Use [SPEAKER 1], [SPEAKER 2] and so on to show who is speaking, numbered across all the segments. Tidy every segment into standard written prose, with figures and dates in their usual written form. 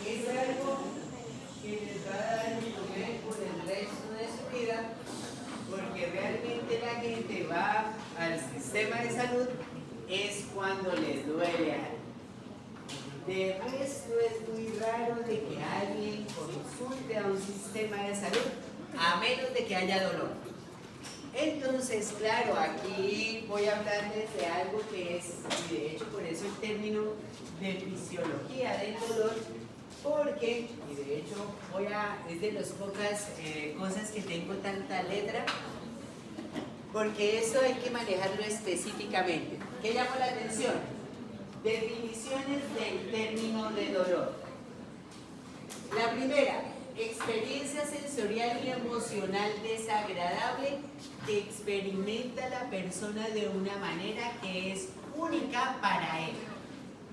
[SPEAKER 1] es algo que les va a dar un problema por el resto de su vida, porque realmente la gente va al sistema de salud es cuando les duele algo. De resto es muy raro de que alguien consulte a un sistema de salud, a menos de que haya dolor. Entonces, claro, aquí voy a hablarles de algo que es, y de hecho por eso el término de fisiología del dolor, porque, y de hecho es de las pocas cosas que tengo tanta letra, porque eso hay que manejarlo específicamente. ¿Qué llama la atención? Definiciones del término de dolor. La primera, experiencia sensorial y emocional desagradable que experimenta la persona de una manera que es única para él.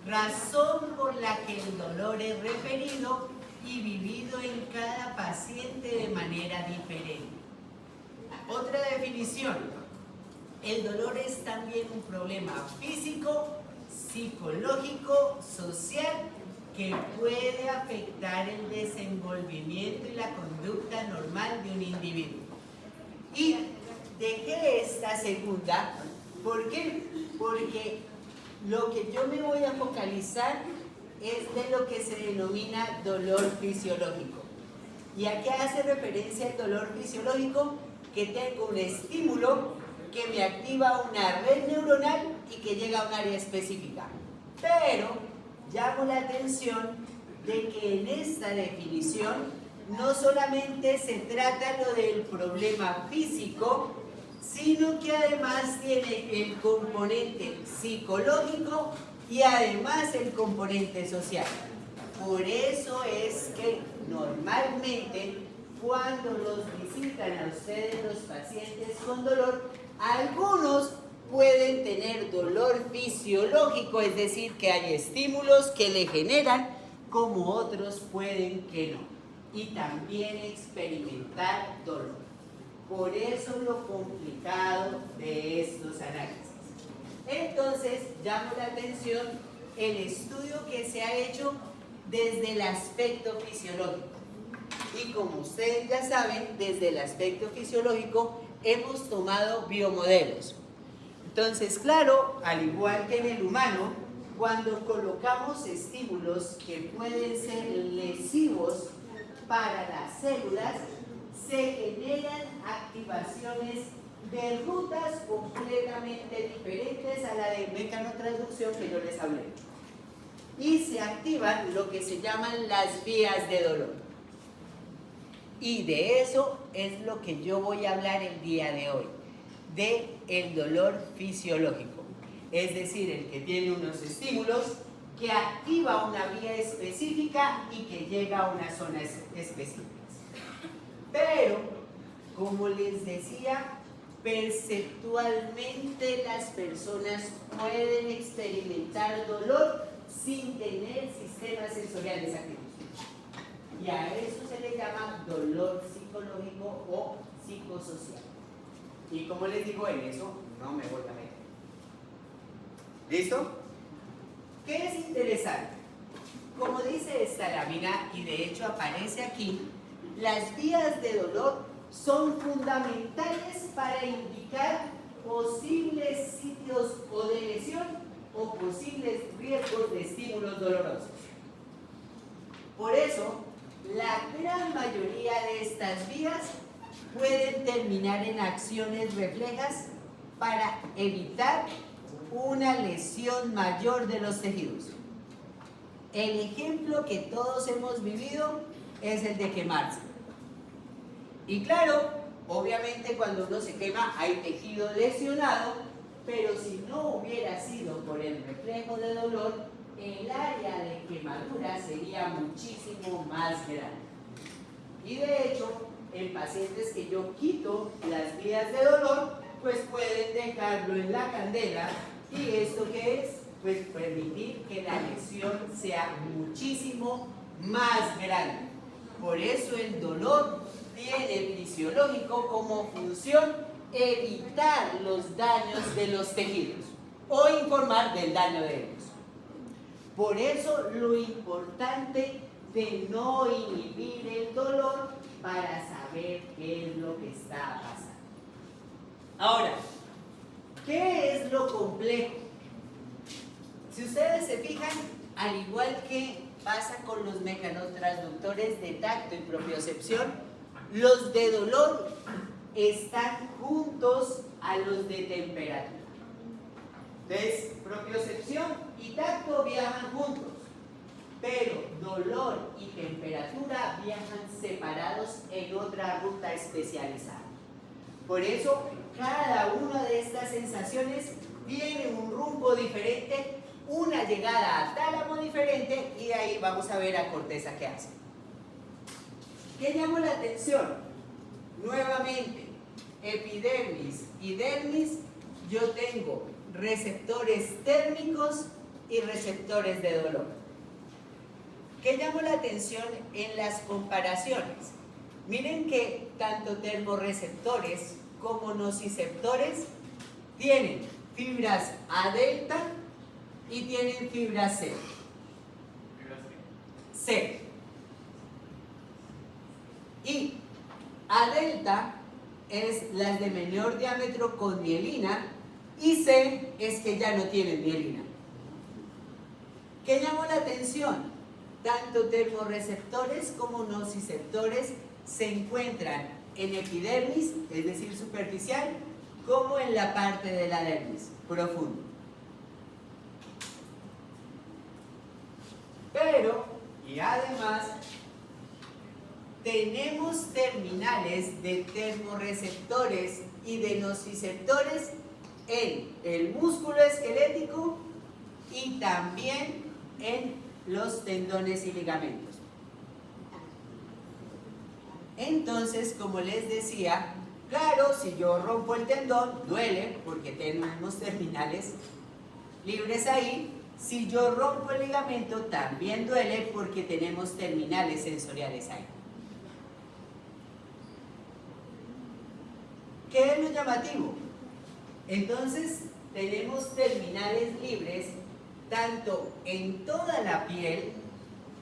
[SPEAKER 1] Razón por la que el dolor es referido y vivido en cada paciente de manera diferente. Otra definición, el dolor es también un problema físico, psicológico, social, que puede afectar el desenvolvimiento y la conducta normal de un individuo. Y dejé esta segunda, ¿por qué? Porque lo que yo me voy a focalizar es de lo que se denomina dolor fisiológico. ¿Y a qué hace referencia el dolor fisiológico? Que tengo un estímulo que me activa una red neuronal y que llega a un área específica. Pero llamo la atención de que en esta definición no solamente se trata lo del problema físico, sino que además tiene el componente psicológico y además el componente social. Por eso es que normalmente cuando los visitan a ustedes los pacientes con dolor, algunos pueden tener dolor fisiológico, es decir, que hay estímulos que le generan, como otros pueden que no. Y también experimentar dolor. Por eso lo complicado de estos análisis. Entonces, llamo la atención el estudio que se ha hecho desde el aspecto fisiológico. Y como ustedes ya saben, desde el aspecto fisiológico hemos tomado biomodelos. Entonces, claro, al igual que en el humano, cuando colocamos estímulos que pueden ser lesivos para las células, se generan activaciones de rutas completamente diferentes a la de mecanotransducción que yo les hablé. Y se activan lo que se llaman las vías de dolor. Y de eso es lo que yo voy a hablar el día de hoy, de el dolor fisiológico. Es decir, el que tiene unos estímulos que activa una vía específica y que llega a una zona específica. Pero, como les decía, perceptualmente las personas pueden experimentar dolor sin tener sistemas sensoriales activos. Y a eso se le llama dolor psicológico o psicosocial. Y como les digo, en eso no me voy a meter. ¿Listo? ¿Qué es interesante? Como dice esta lámina, y de hecho aparece aquí, las vías de dolor son fundamentales para indicar posibles sitios o de lesión o posibles riesgos de estímulos dolorosos. Por eso, la gran mayoría de estas vías pueden terminar en acciones reflejas para evitar una lesión mayor de los tejidos. El ejemplo que todos hemos vivido es el de quemarse. Y claro, obviamente cuando uno se quema hay tejido lesionado, pero si no hubiera sido por el reflejo de dolor, el área de quemadura sería muchísimo más grande. Y de hecho, en pacientes que yo quito las vías de dolor, pues pueden dejarlo en la candela. ¿Y esto qué es? Pues permitir que la lesión sea muchísimo más grande. Por eso el dolor tiene fisiológico como función evitar los daños de los tejidos o informar del daño de ellos. Por eso lo importante de no inhibir el dolor para saber qué es lo que está pasando. Ahora, ¿qué es lo complejo? Si ustedes se fijan, al igual que pasa con los mecanotransductores de tacto y propiocepción, los de dolor están juntos a los de temperatura. Entonces, propiocepción y tacto viajan juntos, pero dolor y temperatura viajan separados en otra ruta especializada. Por eso, cada una de estas sensaciones tiene un rumbo diferente, una llegada a tálamo diferente, y de ahí vamos a ver a corteza qué hace. ¿Qué llamó la atención? Nuevamente, epidermis y dermis, yo tengo receptores térmicos y receptores de dolor. ¿Qué llamó la atención en las comparaciones? Miren que tanto termorreceptores como nociceptores tienen fibras A delta y tienen fibras C. C. Y A delta es las de menor diámetro con mielina, y C es que ya no tienen mielina. ¿Qué llamó la atención? Tanto termorreceptores como nociceptores se encuentran en epidermis, es decir, superficial, como en la parte de la dermis, profundo. Pero, y además, tenemos terminales de termorreceptores y de nociceptores en el músculo esquelético y también en los tendones y ligamentos. Entonces, como les decía, claro, si yo rompo el tendón, duele porque tenemos terminales libres ahí. Si yo rompo el ligamento, también duele porque tenemos terminales sensoriales ahí. ¿Qué es lo llamativo? Entonces, tenemos terminales libres tanto en toda la piel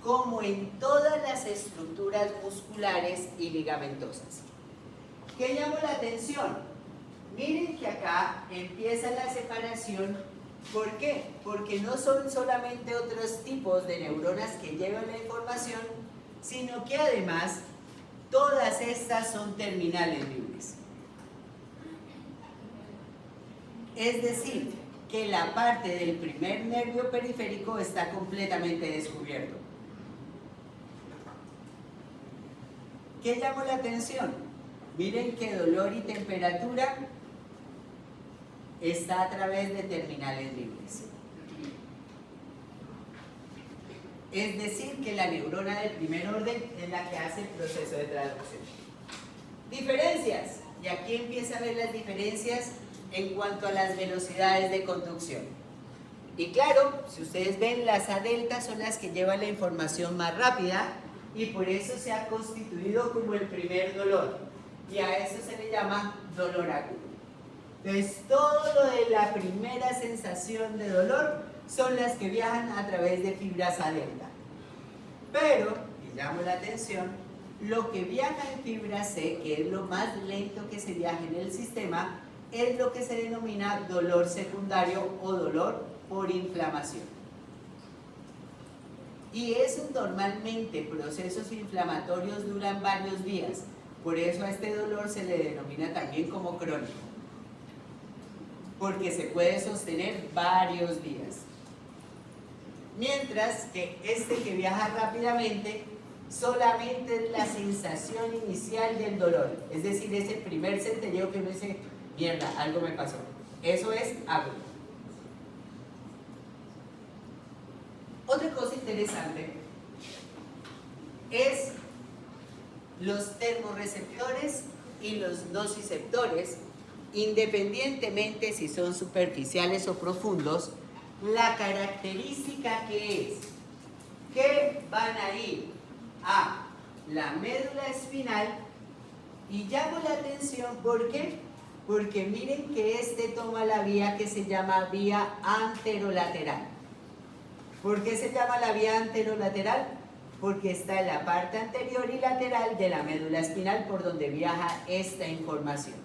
[SPEAKER 1] como en todas las estructuras musculares y ligamentosas. ¿Qué llamó la atención? Miren que acá empieza la separación. ¿Por qué? Porque no son solamente otros tipos de neuronas que llevan la información, sino que además todas estas son terminales libres. Es decir, que la parte del primer nervio periférico está completamente descubierto. ¿Qué llamó la atención? Miren que dolor y temperatura está a través de terminales libres. Es decir, que la neurona del primer orden es la que hace el proceso de traducción. Diferencias. Y aquí empieza a ver las diferencias en cuanto a las velocidades de conducción. Y claro, si ustedes ven, las A delta son las que llevan la información más rápida y por eso se ha constituido como el primer dolor. Y a eso se le llama dolor agudo. Entonces, todo lo de la primera sensación de dolor son las que viajan a través de fibras A delta. Pero, y llamo la atención, lo que viaja en fibra C, que es lo más lento que se viaja en el sistema, es lo que se denomina dolor secundario o dolor por inflamación. Y esos normalmente procesos inflamatorios duran varios días, por eso a este dolor se le denomina también como crónico, porque se puede sostener varios días. Mientras que este que viaja rápidamente solamente es la sensación inicial del dolor, es decir, es el primer centelleo que uno dice, mierda, algo me pasó. Eso es agudo. Otra cosa interesante es los termorreceptores y los nociceptores, independientemente si son superficiales o profundos, la característica que es que van a ir a la médula espinal, y llamo la atención, ¿por qué? Porque miren que este toma la vía que se llama vía anterolateral. ¿Por qué se llama la vía anterolateral? Porque está en la parte anterior y lateral de la médula espinal por donde viaja esta información.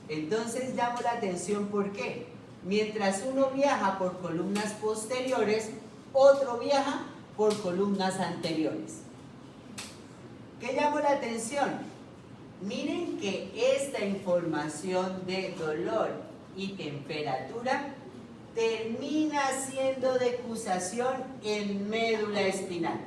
[SPEAKER 1] Entonces llamo la atención, ¿por qué? Mientras uno viaja por columnas posteriores, otro viaja por columnas anteriores. ¿Qué llamó la atención? Miren que esta información de dolor y temperatura termina siendo decusación en médula espinal.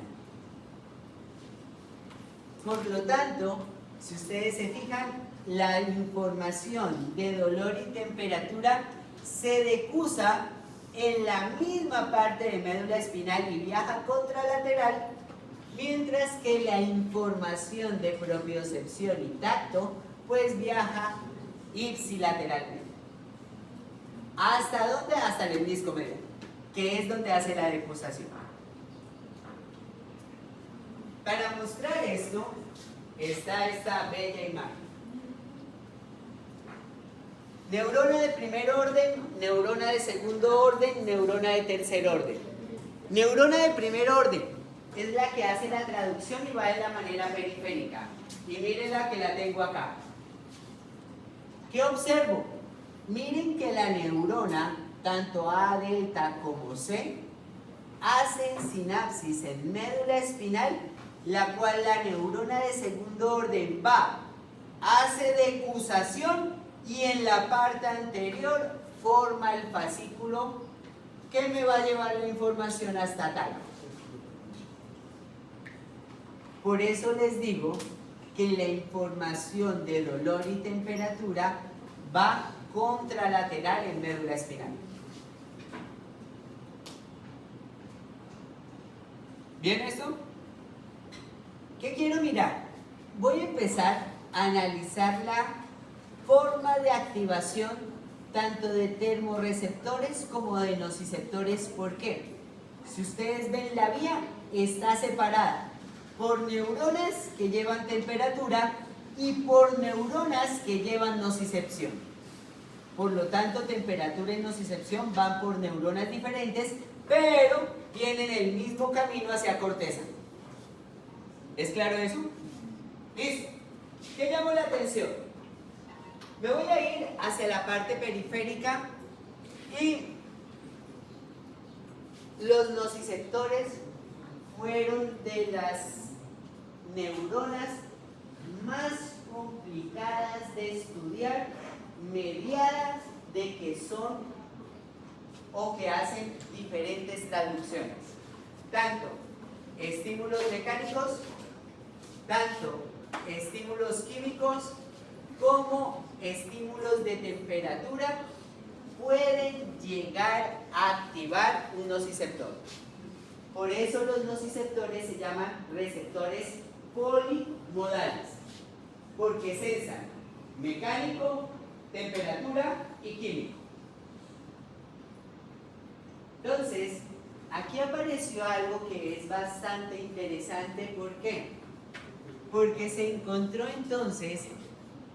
[SPEAKER 1] Por lo tanto, si ustedes se fijan, la información de dolor y temperatura se decusa en la misma parte de médula espinal y viaja contralateral, mientras que la información de propiocepción y tacto pues viaja ipsilateralmente. ¿Hasta dónde? Hasta el menisco medial, que es donde hace la decusación. Para mostrar esto está esta bella imagen. Neurona de primer orden, neurona de segundo orden, neurona de tercer orden. Neurona de primer orden es la que hace la traducción y va de la manera periférica. Y miren la que la tengo acá. ¿Qué observo? Miren que la neurona, tanto A delta como C, hacen sinapsis en médula espinal, la cual la neurona de segundo orden va, hace decusación y en la parte anterior forma el fascículo que me va a llevar la información hasta tal. Por eso les digo que la información de dolor y temperatura va contralateral en médula espinal. ¿Bien esto? ¿Qué quiero mirar? Voy a empezar a analizar la forma de activación tanto de termorreceptores como de nociceptores. ¿Por qué? Si ustedes ven, la vía está separada por neuronas que llevan temperatura y por neuronas que llevan nocicepción. Por lo tanto, temperatura y nocicepción van por neuronas diferentes, pero tienen el mismo camino hacia corteza. ¿Es claro eso? Listo. ¿Qué llamó la atención? Me voy a ir hacia la parte periférica y los nociceptores fueron de las neuronas más complicadas de estudiar, mediadas de que son o que hacen diferentes traducciones. Tanto estímulos mecánicos, tanto estímulos químicos, como estímulos de temperatura pueden llegar a activar un nociceptor. Por eso los nociceptores se llaman receptores polimodales, porque sensan mecánico, temperatura y químico. Entonces, aquí apareció algo que es bastante interesante. ¿Por qué? Porque se encontró entonces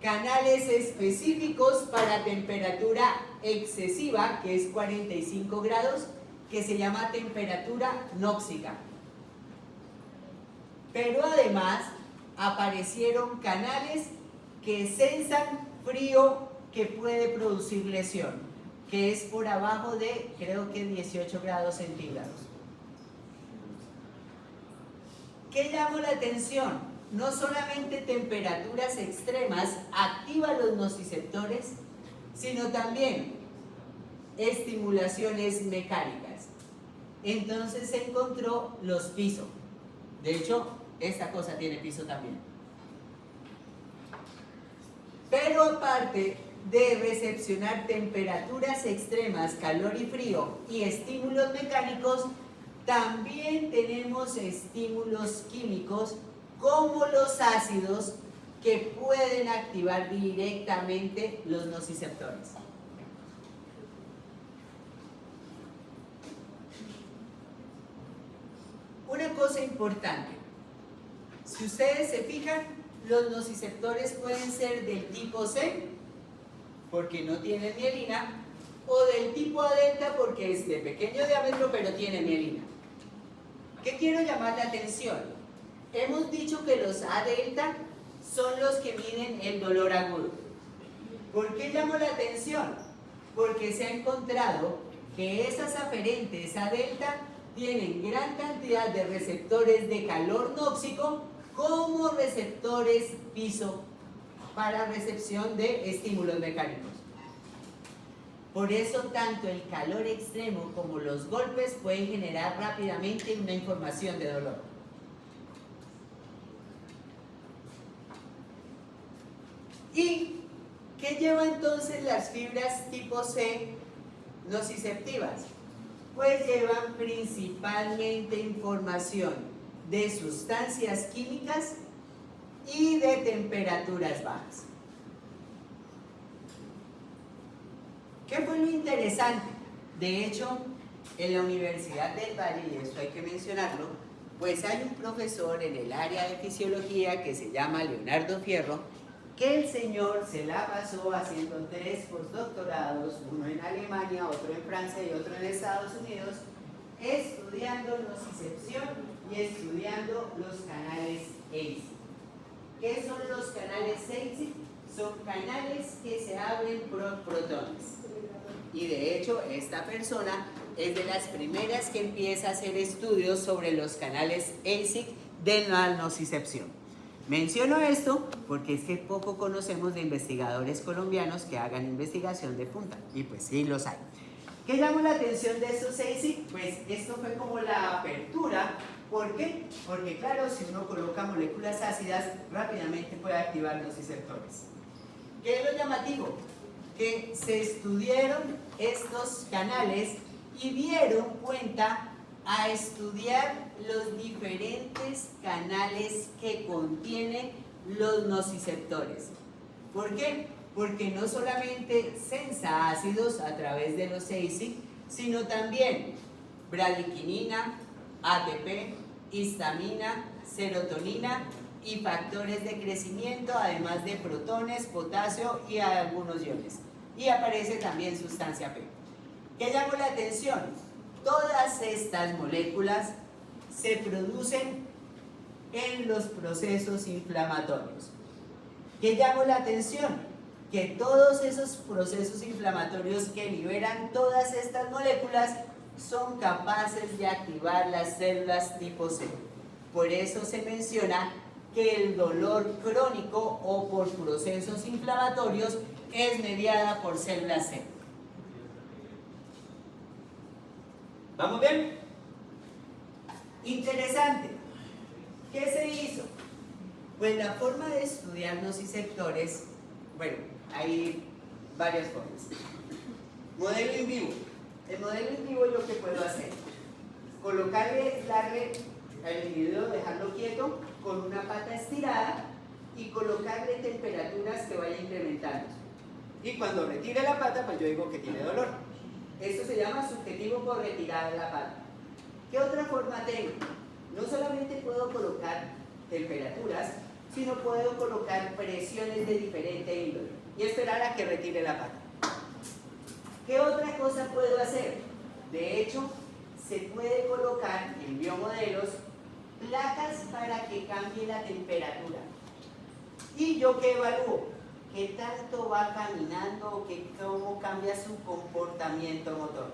[SPEAKER 1] canales específicos para temperatura excesiva, que es 45 grados, que se llama temperatura nóxica. Pero además aparecieron canales que sensan frío que puede producir lesión, que es por abajo de, creo que 18 grados centígrados. ¿Qué llamó la atención? No solamente temperaturas extremas activan los nociceptores, sino también estimulaciones mecánicas. Entonces se encontró los pisos. De hecho, esta cosa tiene piso también. Pero aparte de recepcionar temperaturas extremas, calor y frío, y estímulos mecánicos, también tenemos estímulos químicos como los ácidos que pueden activar directamente los nociceptores. Una cosa importante, si ustedes se fijan, los nociceptores pueden ser del tipo C, porque no tienen mielina, o del tipo A delta porque es de pequeño diámetro pero tiene mielina. ¿Qué quiero llamar la atención? Hemos dicho que los A delta son los que miden el dolor agudo. ¿Por qué llamo la atención? Porque se ha encontrado que esas aferentes A delta tienen gran cantidad de receptores de calor nóxico como receptores piso para recepción de estímulos mecánicos. Por eso tanto el calor extremo como los golpes pueden generar rápidamente una información de dolor. ¿Y qué lleva entonces las fibras tipo C nociceptivas? Pues llevan principalmente información de sustancias químicas y de temperaturas bajas. ¿Qué fue lo interesante? De hecho, en la Universidad del Valle, y esto hay que mencionarlo, pues hay un profesor en el área de fisiología que se llama Leonardo Fierro, que el señor se la pasó haciendo 3 postdoctorados, uno en Alemania, otro en Francia y otro en Estados Unidos, estudiando nocicepción y estudiando los canales ACE. ¿Qué son los canales ACE? Son canales que se abren por protones. Y de hecho, esta persona es de las primeras que empieza a hacer estudios sobre los canales ACE de la nocicepción. Menciono esto porque es que poco conocemos de investigadores colombianos que hagan investigación de punta, y pues sí los hay. ¿Qué llamó la atención de estos ACE? Pues esto fue como la apertura. ¿Por qué? Porque claro, si uno coloca moléculas ácidas, rápidamente puede activar los receptores. ¿Qué es lo llamativo? Que se estudiaron estos canales y dieron cuenta a estudiar los diferentes canales que contienen los nociceptores. ¿Por qué? Porque no solamente sensa ácidos a través de los ACE, sino también bradiquinina, ATP, histamina, serotonina y factores de crecimiento, además de protones, potasio y algunos iones. Y aparece también sustancia P. ¿Qué llamó la atención? Todas estas moléculas se producen en los procesos inflamatorios. ¿Qué llamó la atención? Que todos esos procesos inflamatorios que liberan todas estas moléculas son capaces de activar las células tipo C. Por eso se menciona que el dolor crónico o por procesos inflamatorios es mediada por células C. ¿Vamos bien? Interesante. ¿Qué se hizo? Pues la forma de estudiar nociceptores, bueno, hay varias formas. Modelo en vivo. El modelo en vivo yo que puedo hacer, darle al individuo, dejarlo quieto con una pata estirada y colocarle temperaturas que vaya incrementando. Y cuando retire la pata, pues yo digo que tiene dolor. Esto se llama subjetivo por retirada de la pata. ¿Qué otra forma tengo? No solamente puedo colocar temperaturas, sino puedo colocar presiones de diferente índole y esperar a que retire la pata. ¿Qué otra cosa puedo hacer? De hecho, se puede colocar en biomodelos placas para que cambie la temperatura. ¿Y yo qué evalúo? ¿Qué tanto va caminando o cómo cambia su comportamiento motor?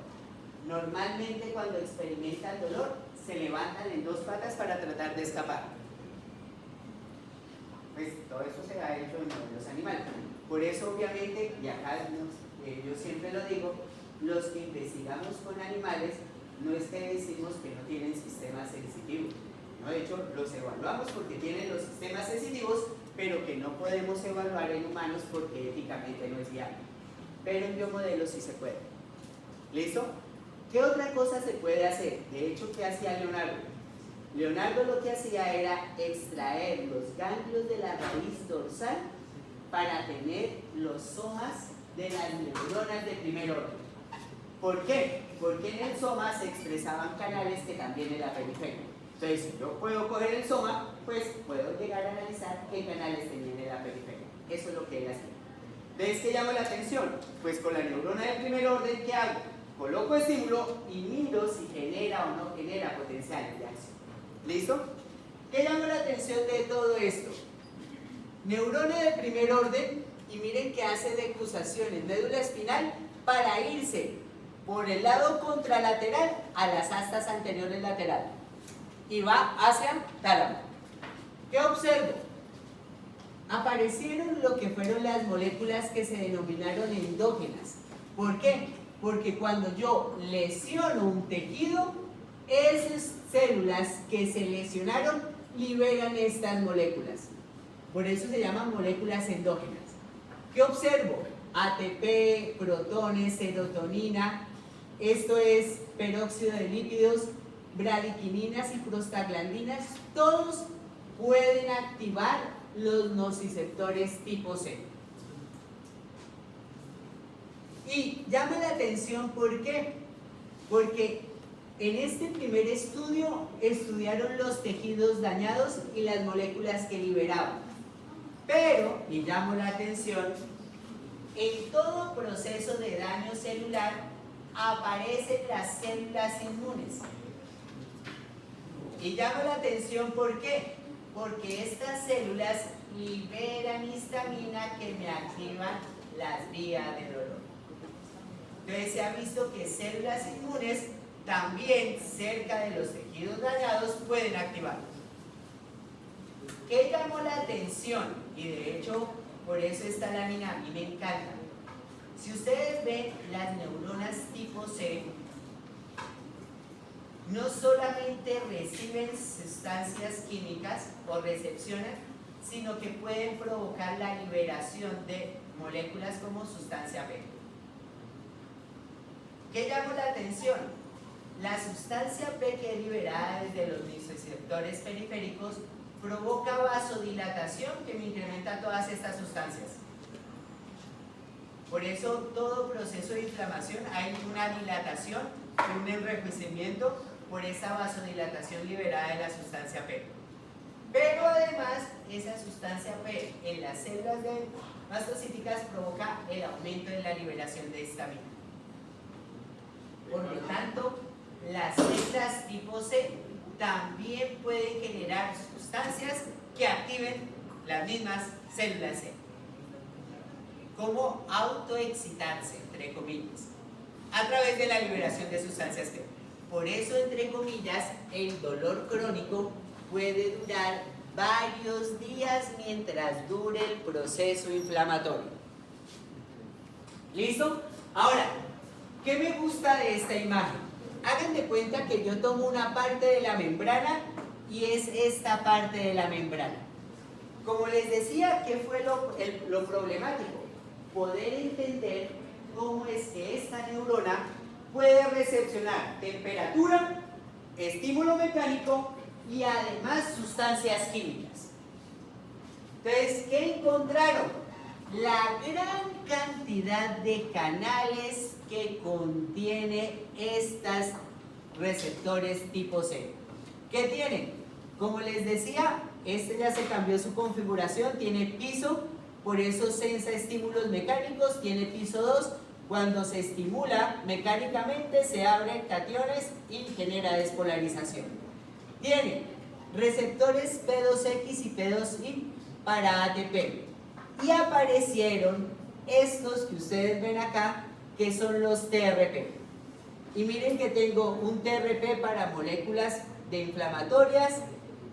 [SPEAKER 1] Normalmente cuando experimentan dolor, se levantan en 2 patas para tratar de escapar. Pues todo eso se ha hecho en modelos animales. Por eso obviamente, y acá yo siempre lo digo, los que investigamos con animales no es que decimos que no tienen sistemas sensitivos. ¿No? De hecho, los evaluamos porque tienen los sistemas sensitivos, pero que no podemos evaluar en humanos porque éticamente no es viable. Pero en biomodelos sí se puede. ¿Listo? ¿Qué otra cosa se puede hacer? De hecho, ¿qué hacía Leonardo? Leonardo lo que hacía era extraer los ganglios de la raíz dorsal para tener los somas de las neuronas de primer orden. ¿Por qué? Porque en el soma se expresaban canales que también en la periferia. Entonces, si yo puedo coger el soma, pues puedo llegar a analizar qué canales tenían en la periferia. Eso es lo que él hacía. Entonces, ¿qué llama la atención? Pues con la neurona de primer orden, ¿qué hago? Coloco estímulo y miro si genera o no genera potenciales de acción. ¿Listo? ¿Qué llama la atención de todo esto? Neurona de primer orden, y miren que hace decusación en médula espinal para irse por el lado contralateral a las astas anteriores laterales y va hacia tálamo. ¿Qué observo? Aparecieron lo que fueron las moléculas que se denominaron endógenas. ¿Por qué? Porque cuando yo lesiono un tejido, esas células que se lesionaron liberan estas moléculas. Por eso se llaman moléculas endógenas. ¿Qué observo? ATP, protones, serotonina, esto es peróxido de lípidos, bradiquininas y prostaglandinas, todos pueden activar los nociceptores tipo C. Y llama la atención, ¿por qué? Porque en este primer estudio estudiaron los tejidos dañados y las moléculas que liberaban. Pero, y llamo la atención, en todo proceso de daño celular aparecen las células inmunes. Y llamo la atención, ¿por qué? Porque estas células liberan histamina que me activan las vías del dolor. Entonces se ha visto que células inmunes también cerca de los tejidos dañados pueden activar. ¿Qué llamó la atención? Y de hecho, por eso esta lámina a mí me encanta. Si ustedes ven las neuronas tipo C, no solamente reciben sustancias químicas o recepcionan, sino que pueden provocar la liberación de moléculas como sustancia P. ¿Qué llamó la atención? La sustancia P que es liberada desde los nociceptores periféricos provoca vasodilatación que me incrementa todas estas sustancias. Por eso todo proceso de inflamación hay una dilatación, un enrojecimiento por esa vasodilatación liberada de la sustancia P. Pero además esa sustancia P en las células de mastocíticas provoca el aumento de la liberación de histamina. Por lo tanto, las células tipo C también pueden generar sustancias que activen las mismas células C. Como autoexcitarse, entre comillas, a través de la liberación de sustancias P. Por eso, entre comillas, el dolor crónico puede durar varios días mientras dure el proceso inflamatorio. ¿Listo? Ahora, ¿qué me gusta de esta imagen? Hagan de cuenta que yo tomo una parte de la membrana y es esta parte de la membrana. Como les decía, ¿qué fue lo problemático? Poder entender cómo es que esta neurona puede recepcionar temperatura, estímulo mecánico y además sustancias químicas. Entonces, ¿qué encontraron? La gran cantidad de canales que contiene estas receptores tipo C. ¿Qué tienen? Como les decía, este ya se cambió su configuración, tiene piso, por eso sensa estímulos mecánicos, tiene piso 2. Cuando se estimula mecánicamente se abren cationes y genera despolarización. Tiene receptores P2X y P2Y para ATP. Y aparecieron estos que ustedes ven acá, que son los TRP. Y miren que tengo un TRP para moléculas de inflamatorias,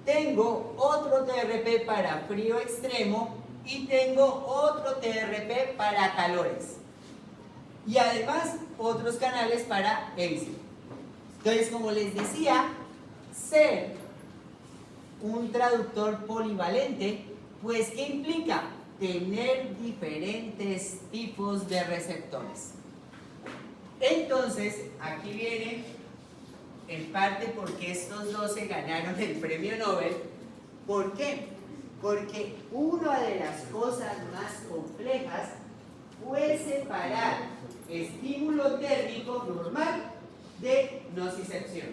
[SPEAKER 1] tengo otro TRP para frío extremo y tengo otro TRP para calores. Y además otros canales para EBC. Entonces, como les decía, ser un traductor polivalente, pues ¿qué implica? Tener diferentes tipos de receptores. Entonces, aquí viene en parte porque estos dos se ganaron el premio Nobel. ¿Por qué? Porque una de las cosas más complejas fue separar estímulo térmico normal de nocicepción.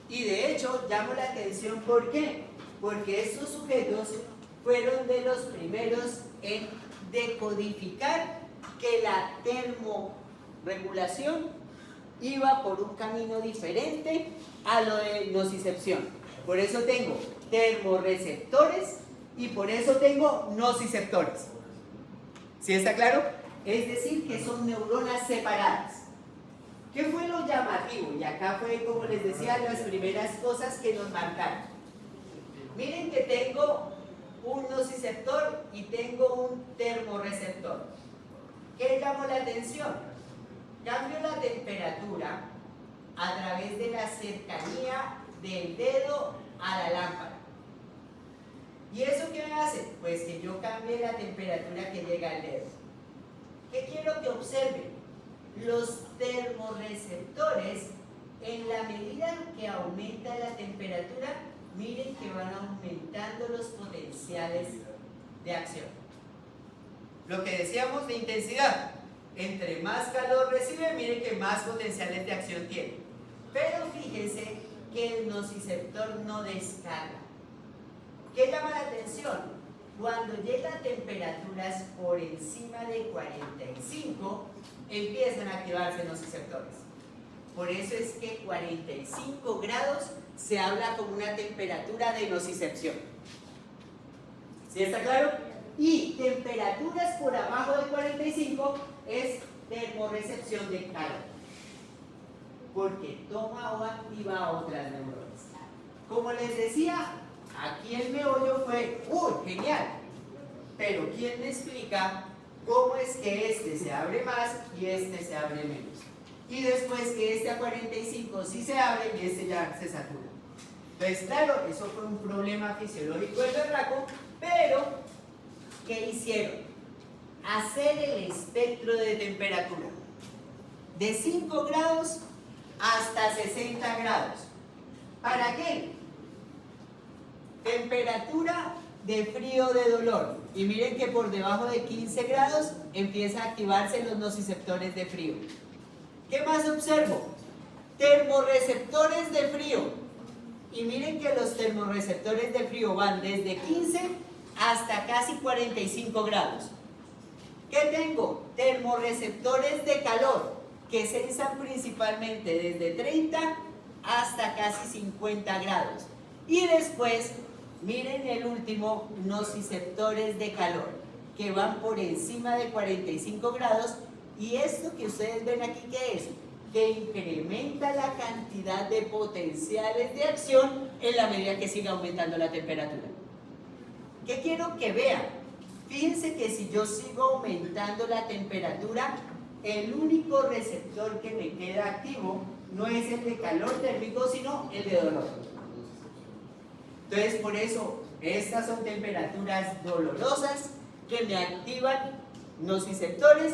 [SPEAKER 1] Y de hecho, llamo la atención, ¿por qué? Porque estos sujetos fueron de los primeros en de codificar que la termorregulación iba por un camino diferente a lo de nocicepción. Por eso tengo termorreceptores y por eso tengo nociceptores. ¿Sí está claro? Es decir, que son neuronas separadas. ¿Qué fue lo llamativo? Y acá fue, como les decía, las primeras cosas que nos marcaron. Miren que tengo un nociceptor y tengo un termorreceptor. ¿Qué llamó la atención? Cambio la temperatura a través de la cercanía del dedo a la lámpara. ¿Y eso qué me hace? Pues que yo cambie la temperatura que llega al dedo. ¿Qué quiero que observen? Los termorreceptores, en la medida que aumenta la temperatura, miren que van aumentando los potenciales de acción. Lo que decíamos de intensidad, entre más calor recibe, miren que más potenciales de acción tiene. Pero fíjense que el nociceptor no descarga. ¿Qué llama la atención? Cuando llega a temperaturas por encima de 45, empiezan a activarse los nociceptores. Por eso es que 45 grados se habla como una temperatura de nocicepción. ¿Sí está claro? Y temperaturas por abajo de 45 es termorrecepción de calor, porque toma o activa otras neuronas. Como les decía, aquí el meollo fue, genial, pero ¿quién me explica cómo es que este se abre más y este se abre menos? Y después que este a 45 sí se abre y este ya se satura. Entonces, claro, eso fue un problema fisiológico del berraco, pero ¿qué hicieron? Hacer el espectro de temperatura de 5 grados hasta 60 grados. ¿Para qué? Temperatura de frío de dolor. Y miren que por debajo de 15 grados empieza a activarse los nociceptores de frío. ¿Qué más observo? Termorreceptores de frío. Y miren que los termorreceptores de frío van desde 15 hasta casi 45 grados. ¿Qué tengo? Termorreceptores de calor, que sensan principalmente desde 30 hasta casi 50 grados. Y después, miren el último, nociceptores de calor, que van por encima de 45 grados. Y esto que ustedes ven aquí, ¿qué es? Que incrementa la cantidad de potenciales de acción en la medida que siga aumentando la temperatura. ¿Qué quiero que vean? Fíjense que si yo sigo aumentando la temperatura, el único receptor que me queda activo no es el de calor térmico, sino el de dolor. Entonces, por eso, estas son temperaturas dolorosas que me activan nociceptores,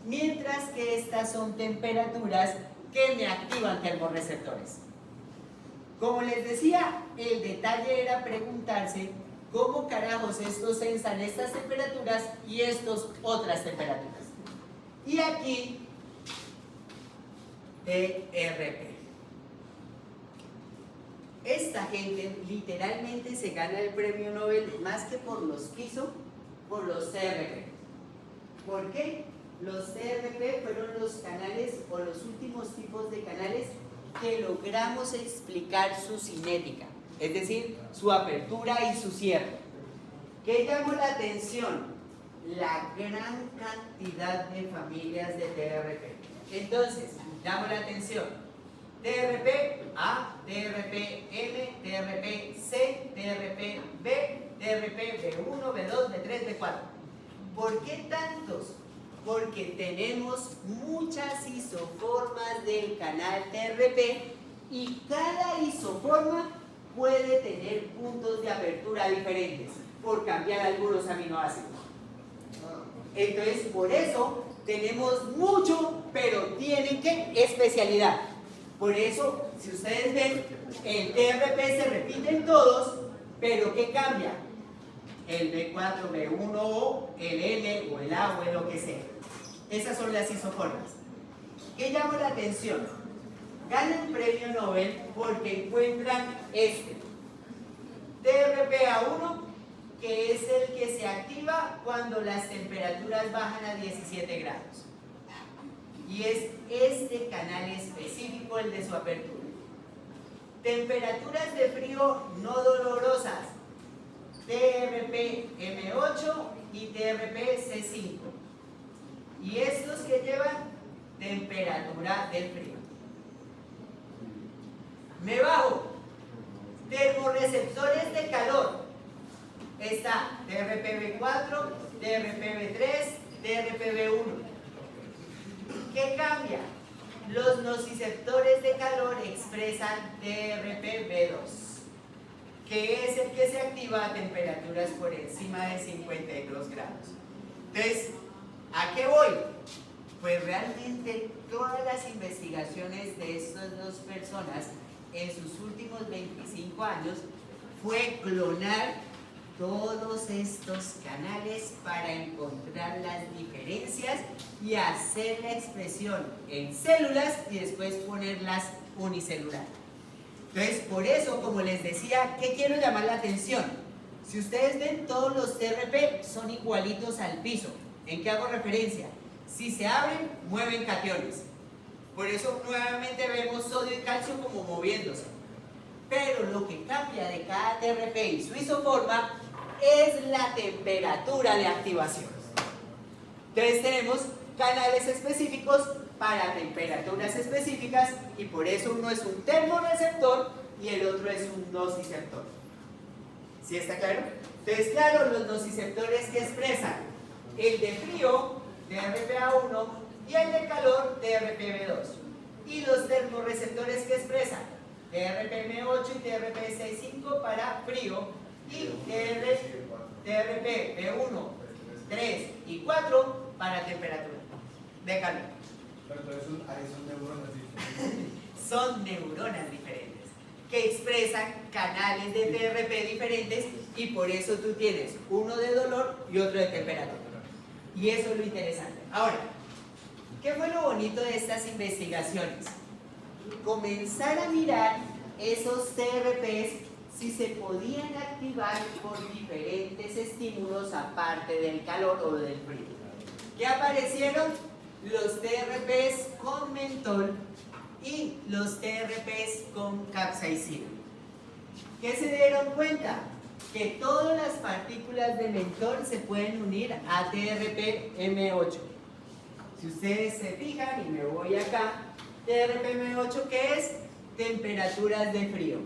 [SPEAKER 1] mientras que estas son temperaturas que me activan termorreceptores. Como les decía, el detalle era preguntarse cómo carajos estos sensan estas temperaturas y estos otras temperaturas. Y aquí, TRP. Esta gente literalmente se gana el premio Nobel más que por los que hizo, por los TRP. ¿Por qué? Los TRP fueron los canales o los últimos tipos de canales que logramos explicar su cinética, es decir, su apertura y su cierre. ¿Qué llamó la atención? La gran cantidad de familias de TRP. Entonces, llamó la atención TRP A, TRP M, TRP C, TRP B, TRP B1, B2, B3, B4. ¿Por qué tantos? Porque tenemos muchas isoformas del canal TRP y cada isoforma puede tener puntos de apertura diferentes por cambiar algunos aminoácidos. Entonces, por eso tenemos mucho, pero tienen que especialidad. Por eso, si ustedes ven, el TRP se repiten todos, pero ¿qué cambia? El B4, B1O, el L o el A o el lo que sea. Esas son las isoformas. ¿Qué llama la atención? Ganan premio Nobel porque encuentran este TRPA1 que es el que se activa cuando las temperaturas bajan a 17 grados. Y es este canal específico el de su apertura. Temperaturas de frío no dolorosas, TRP-M8 y TRP-C5. Y estos que llevan temperatura del frío. Me bajo. Termorreceptores de calor. Está TRPV4, TRPV3, TRPV1. ¿Qué cambia? Los nociceptores de calor expresan TRPV2, que es el que se activa a temperaturas por encima de 52 grados. Entonces, ¿a qué voy? Pues realmente todas las investigaciones de estas dos personas en sus últimos 25 años fue clonar todos estos canales para encontrar las diferencias y hacer la expresión en células y después ponerlas unicelular. Entonces, por eso, como les decía, ¿qué quiero llamar la atención? Si ustedes ven, todos los TRP son igualitos al piso. ¿En qué hago referencia? Si se abren, mueven cationes. Por eso nuevamente vemos sodio y calcio como moviéndose. Pero lo que cambia de cada TRP y su isoforma es la temperatura de activación. Entonces tenemos canales específicos para temperaturas específicas y por eso uno es un termorreceptor y el otro es un nociceptor. ¿Sí está claro? Entonces, claro, los nociceptores que expresan el de frío, TRPA1, y el de calor, TRPV2. Y los termorreceptores que expresan TRPM8 y TRPC5 para frío y TRPV1, 3 y 4 para temperatura de calor.
[SPEAKER 2] Pero ahí son neuronas diferentes.
[SPEAKER 1] Son neuronas diferentes que expresan canales de TRP diferentes y por eso tú tienes uno de dolor y otro de temperatura. Y eso es lo interesante. Ahora, ¿qué fue lo bonito de estas investigaciones? Comenzar a mirar esos TRPs si se podían activar por diferentes estímulos aparte del calor o del frío. ¿Qué aparecieron? Los TRPs con mentol y los TRPs con capsaicina. ¿Qué se dieron cuenta? Que todas las partículas de mentol se pueden unir a TRPM8. Si ustedes se fijan, y me voy acá, TRPM8, ¿qué es? Temperaturas de frío.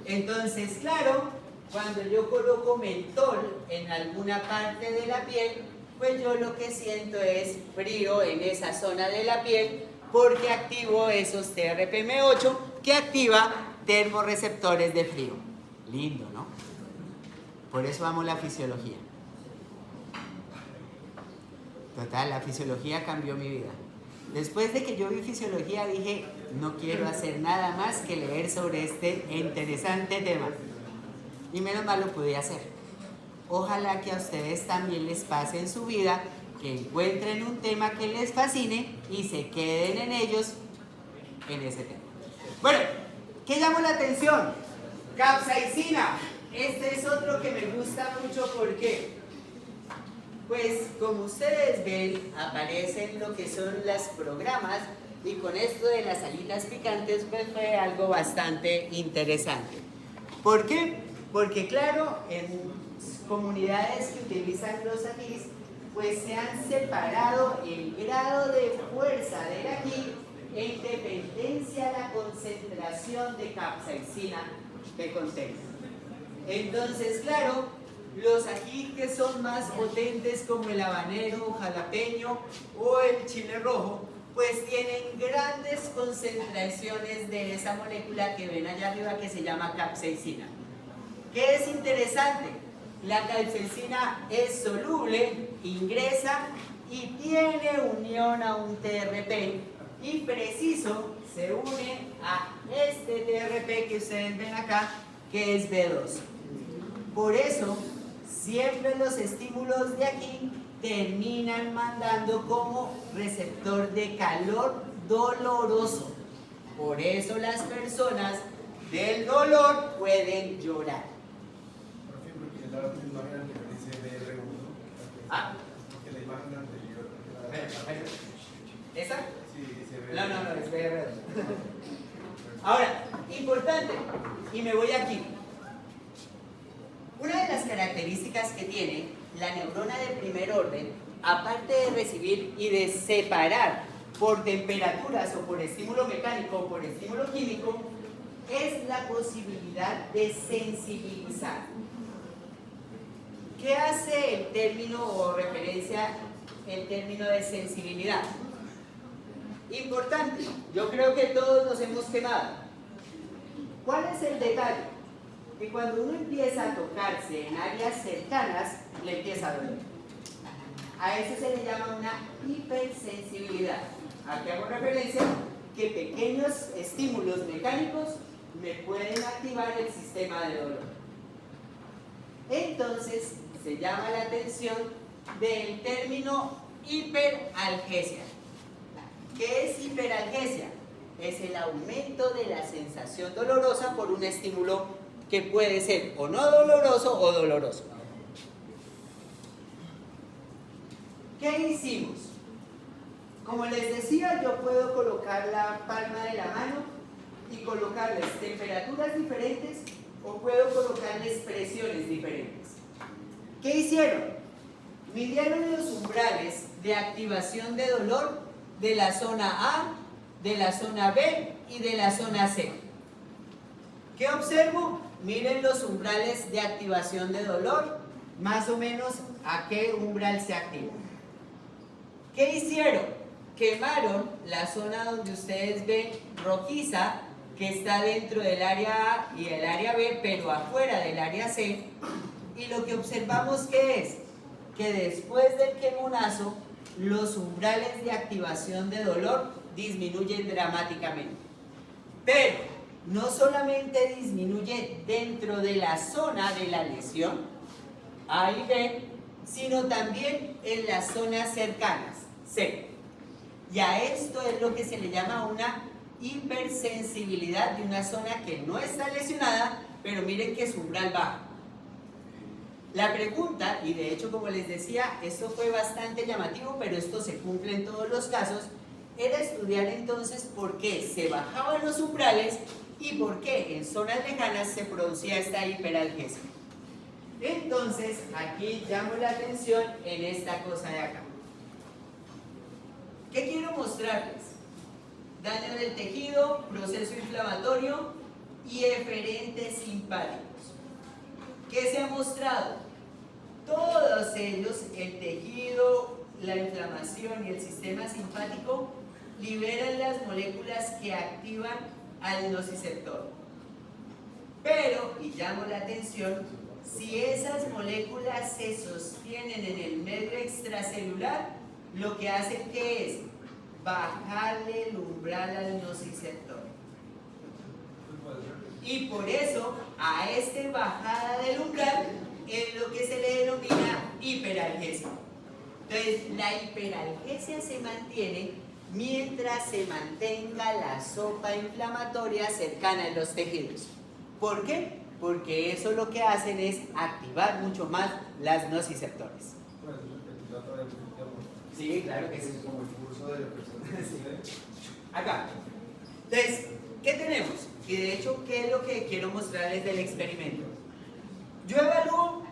[SPEAKER 1] Entonces, claro, cuando yo coloco mentol en alguna parte de la piel, pues yo lo que siento es frío en esa zona de la piel porque activo esos TRPM8 que activa termorreceptores de frío. Lindo, ¿no? Por eso amo la fisiología. Total, la fisiología cambió mi vida. Después de que yo vi fisiología dije, no quiero hacer nada más que leer sobre este interesante tema. Y menos mal lo pude hacer. Ojalá que a ustedes también les pase en su vida que encuentren un tema que les fascine y se queden en ellos en ese tema. Bueno, ¿qué llamó la atención? Capsaicina. Este es otro que me gusta mucho porque, pues como ustedes ven, aparecen lo que son los programas y con esto de las alitas picantes pues fue algo bastante interesante. ¿Por qué? Porque claro, en comunidades que utilizan los ajís, pues se han separado el grado de fuerza del ají en dependencia a la concentración de capsaicina que contenga. Entonces, claro, los ají que son más potentes como el habanero, jalapeño o el chile rojo, pues tienen grandes concentraciones de esa molécula que ven allá arriba que se llama capsaicina. ¿Qué es interesante? La capsaicina es soluble, ingresa y tiene unión a un TRP y preciso se une a este TRP que ustedes ven acá, que es B2. Por eso, siempre los estímulos de aquí terminan mandando como receptor de calor doloroso. Por eso las personas del dolor pueden llorar.
[SPEAKER 2] Profe, porque la imagen anterior dice BR1.
[SPEAKER 1] Ah.
[SPEAKER 2] Que la imagen anterior.
[SPEAKER 1] ¿Esa?
[SPEAKER 2] Sí, dice BR1.
[SPEAKER 1] No, es BR2. Ahora, importante, y me voy aquí. Una de las características que tiene la neurona de primer orden, aparte de recibir y de separar por temperaturas o por estímulo mecánico o por estímulo químico, es la posibilidad de sensibilizar. ¿Qué hace el término o referencia el término de sensibilidad? Importante, yo creo que todos nos hemos quemado. ¿Cuál es el detalle? Que cuando uno empieza a tocarse en áreas cercanas, le empieza a doler. A eso se le llama una hipersensibilidad. Aquí hago referencia que pequeños estímulos mecánicos me pueden activar el sistema de dolor. Entonces, se llama la atención del término hiperalgesia. ¿Qué es hiperalgesia? Es el aumento de la sensación dolorosa por un estímulo que puede ser o no doloroso o doloroso. ¿Qué hicimos? Como les decía, yo puedo colocar la palma de la mano y colocarles temperaturas diferentes o puedo colocarles presiones diferentes. ¿Qué hicieron? Midieron los umbrales de activación de dolor de la zona A, de la zona B y de la zona C. ¿Qué observo? Miren los umbrales de activación de dolor, más o menos a qué umbral se activa. ¿Qué hicieron? Quemaron la zona donde ustedes ven rojiza, que está dentro del área A y el área B, pero afuera del área C. Y lo que observamos que es que después del quemonazo, los umbrales de activación de dolor disminuyen dramáticamente. Pero no solamente disminuye dentro de la zona de la lesión, A y B, sino también en las zonas cercanas, C. Y a esto es lo que se le llama una hipersensibilidad de una zona que no está lesionada, pero miren que su umbral baja. La pregunta, y de hecho como les decía, esto fue bastante llamativo, pero esto se cumple en todos los casos, era estudiar entonces por qué se bajaban los umbrales y por qué en zonas lejanas se producía esta hiperalgesia. Entonces, aquí llamo la atención en esta cosa de acá. ¿Qué quiero mostrarles? Daño del tejido, proceso inflamatorio y eferentes simpáticos. ¿Qué se ha mostrado? Todos ellos, el tejido, la inflamación y el sistema simpático, liberan las moléculas que activan al nociceptor. Pero, y llamo la atención, si esas moléculas se sostienen en el medio extracelular, lo que hacen que es bajarle el umbral al nociceptor. Y por eso, a esta bajada del umbral es lo que se le denomina hiperalgesia. Entonces, la hiperalgesia se mantiene mientras se mantenga la sopa inflamatoria cercana a los tejidos. ¿Por qué? Porque eso lo que hacen es activar mucho más las nociceptores. Sí, claro que sí.
[SPEAKER 2] Como el curso de
[SPEAKER 1] Acá. Entonces, ¿qué tenemos? Y de hecho, ¿qué es lo que quiero mostrarles del experimento? Yo evalúo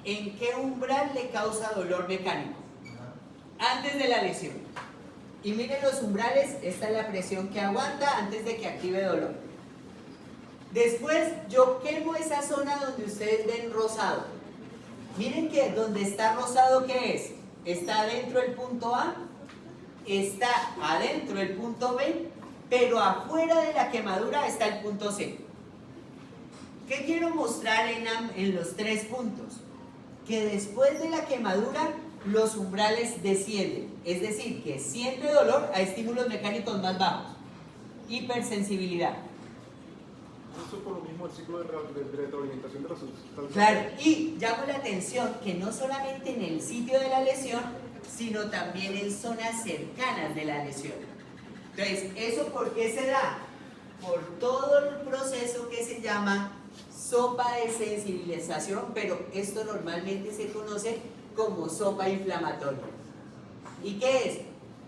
[SPEAKER 1] en qué umbral le causa dolor mecánico antes de la lesión. Y miren los umbrales, esta es la presión que aguanta antes de que active dolor. Después yo quemo esa zona donde ustedes ven rosado. Miren que donde está rosado, ¿qué es? Está adentro el punto A, está adentro el punto B, pero afuera de la quemadura está el punto C. ¿Qué quiero mostrar en los tres puntos? Que después de la quemadura los umbrales descienden, es decir, que siente dolor a estímulos mecánicos más bajos. Hipersensibilidad.
[SPEAKER 3] Eso por lo mismo el ciclo de retroalimentación de la sustancia.
[SPEAKER 1] Claro, y llamo la atención que no solamente en el sitio de la lesión, sino también en zonas cercanas de la lesión. Entonces, ¿eso por qué se da? Por todo el proceso que se llama sopa de sensibilización, pero esto normalmente se conoce como sopa inflamatoria. ¿Y qué es?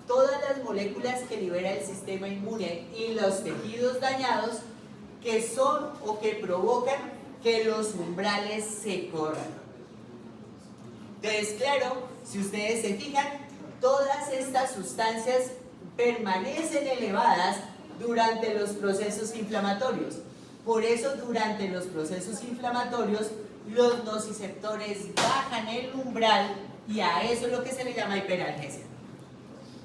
[SPEAKER 1] Todas las moléculas que libera el sistema inmune y los tejidos dañados que son o que provocan que los umbrales se corran. Entonces, claro, si ustedes se fijan, todas estas sustancias permanecen elevadas durante los procesos inflamatorios. Por eso, durante los procesos inflamatorios, los nociceptores bajan el umbral y a eso es lo que se le llama hiperalgesia.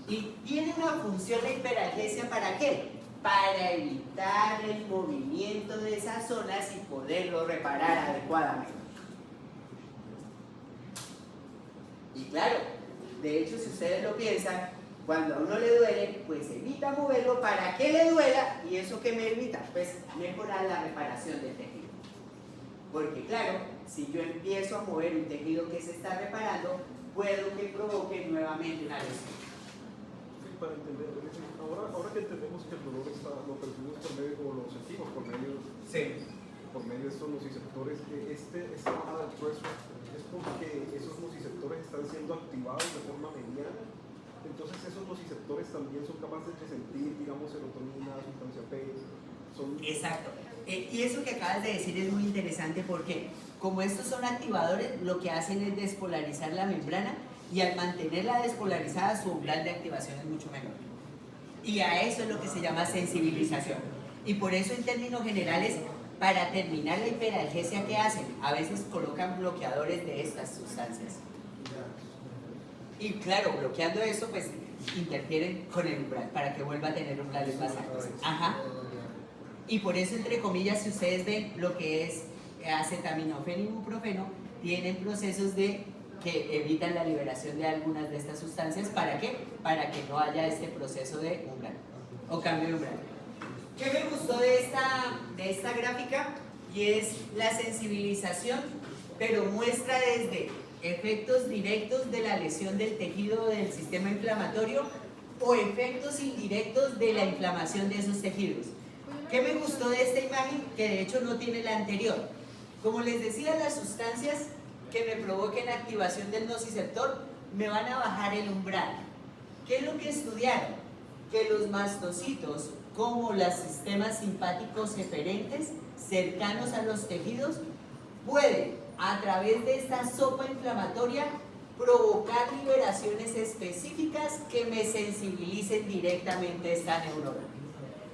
[SPEAKER 1] ¿Y tiene una función la hiperalgesia para qué? Para evitar el movimiento de esas zonas y poderlo reparar adecuadamente. Y claro, de hecho, si ustedes lo piensan, cuando a uno le duele, pues evita moverlo para que le duela, y eso que me evita, pues mejorar la reparación del tejido. Porque claro, si yo empiezo a mover un tejido que se está reparando, puedo que provoque nuevamente una lesión.
[SPEAKER 3] Sí, para entender, ahora que entendemos que el dolor lo percibimos por medio, o lo sentimos por medio, por medio de estos nociceptores, esta bajada del threshold es porque esos nociceptores están siendo activados de forma mediana. Entonces esos nociceptores también son capaces de sentir, digamos, serotonina, sustancia P.
[SPEAKER 1] Exacto. Y eso que acabas de decir es muy interesante porque como estos son activadores, lo que hacen es despolarizar la membrana y al mantenerla despolarizada su umbral de activación es mucho menor. Y a eso es lo que se llama sensibilización. Y por eso en términos generales, para terminar la hiperalgesia, ¿qué hacen? A veces colocan bloqueadores de estas sustancias. Y claro, bloqueando eso, pues interfieren con el umbral para que vuelva a tener umbrales más altos. Ajá. Y por eso, entre comillas, si ustedes ven lo que es acetaminofén y ibuprofeno, tienen procesos que evitan la liberación de algunas de estas sustancias. ¿Para qué? Para que no haya este proceso de umbral o cambio de umbral. ¿Qué me gustó de esta gráfica? Y es la sensibilización, pero muestra desde efectos directos de la lesión del tejido del sistema inflamatorio o efectos indirectos de la inflamación de esos tejidos. ¿Qué me gustó de esta imagen? Que de hecho no tiene la anterior. Como les decía, las sustancias que me provoquen activación del nociceptor me van a bajar el umbral. ¿Qué es lo que estudiaron? Que los mastocitos, como los sistemas simpáticos eferentes cercanos a los tejidos, pueden, a través de esta sopa inflamatoria, provocar liberaciones específicas que me sensibilicen directamente esta neurona.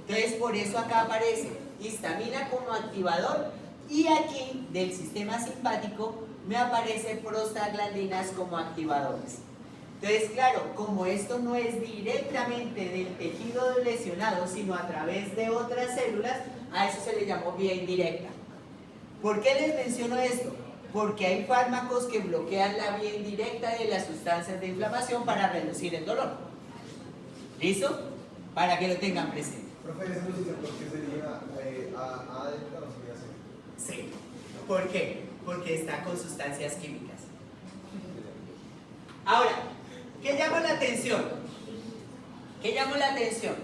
[SPEAKER 1] Entonces, por eso acá aparece histamina como activador y aquí, del sistema simpático, me aparece prostaglandinas como activadores. Entonces, claro, como esto no es directamente del tejido lesionado, sino a través de otras células, a eso se le llamó vía indirecta. ¿Por qué les menciono esto? Porque hay fármacos que bloquean la vía indirecta de las sustancias de inflamación para reducir el dolor. ¿Listo? Para que lo tengan presente.
[SPEAKER 2] Profe, ¿ese nociceptor qué sería? ¿A delta o sería C?
[SPEAKER 1] Sí. ¿Por qué? Porque está con sustancias químicas. Ahora, ¿qué llama la atención? ¿Qué llama la atención?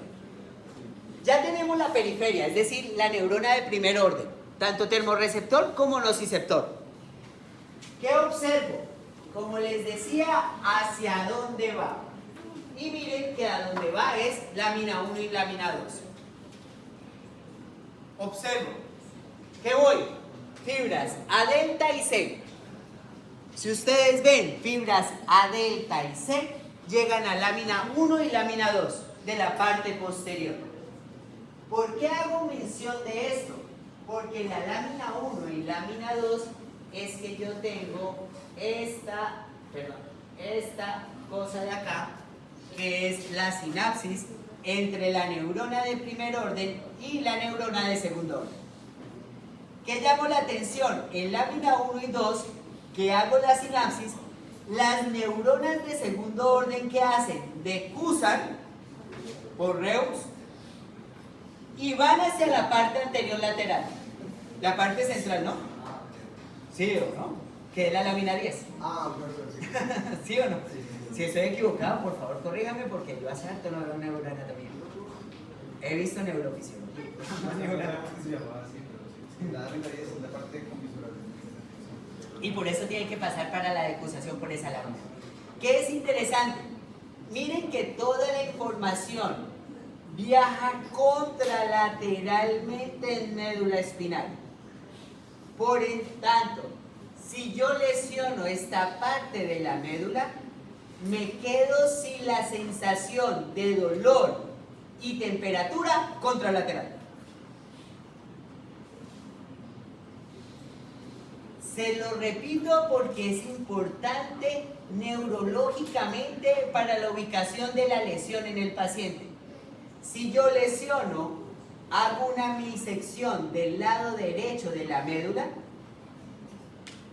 [SPEAKER 1] Ya tenemos la periferia, es decir, la neurona de primer orden, tanto termorreceptor como nociceptor. ¿Qué observo? Como les decía, ¿hacia dónde va? Y miren que a dónde va es lámina 1 y lámina 2. Observo. ¿Qué voy? Fibras A delta y C. Si ustedes ven fibras A delta y C, llegan a lámina 1 y lámina 2 de la parte posterior. ¿Por qué hago mención de esto? Porque la lámina 1 y lámina 2 es que yo tengo esta cosa de acá, que es la sinapsis entre la neurona de primer orden y la neurona de segundo orden. ¿Qué llamo la atención? En lámina 1 y 2, que hago la sinapsis, las neuronas de segundo orden que hacen decusan por Reus y van hacia la parte anterior lateral, la parte central, ¿no? ¿Sí o no? Que es la lámina 10.
[SPEAKER 2] Ah, bueno, sí.
[SPEAKER 1] ¿Sí o no? Si estoy equivocado, por favor, corrígame porque yo hace harto no veo neuroanatomía. He visto neurofisiología.
[SPEAKER 2] Se llamaba así, pero sí. La arteria es la parte convisual.
[SPEAKER 1] Y por eso tiene que pasar para la decusación por esa lámina. ¿Qué es interesante? Miren que toda la información viaja contralateralmente en médula espinal. Por en tanto, si yo lesiono esta parte de la médula, me quedo sin la sensación de dolor y temperatura contralateral. Se lo repito porque es importante neurológicamente para la ubicación de la lesión en el paciente. Si yo lesiono, hago una misección del lado derecho de la médula,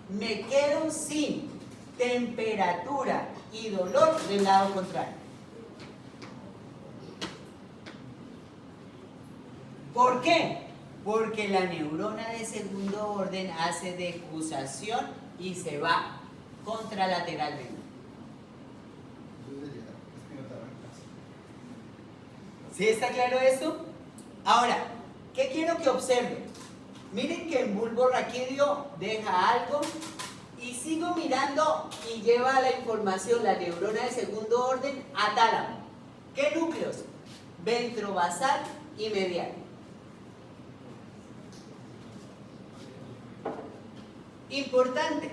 [SPEAKER 1] me quedo sin temperatura y dolor del lado contrario. ¿Por qué? Porque la neurona de segundo orden hace decusación y se va contralateralmente. ¿Sí está claro esto? Ahora, ¿qué quiero que observen? Miren que el bulbo raquídeo deja algo y sigo mirando y lleva la información, la neurona de segundo orden, a tálamo. ¿Qué núcleos? Ventrobasal y medial. Importante.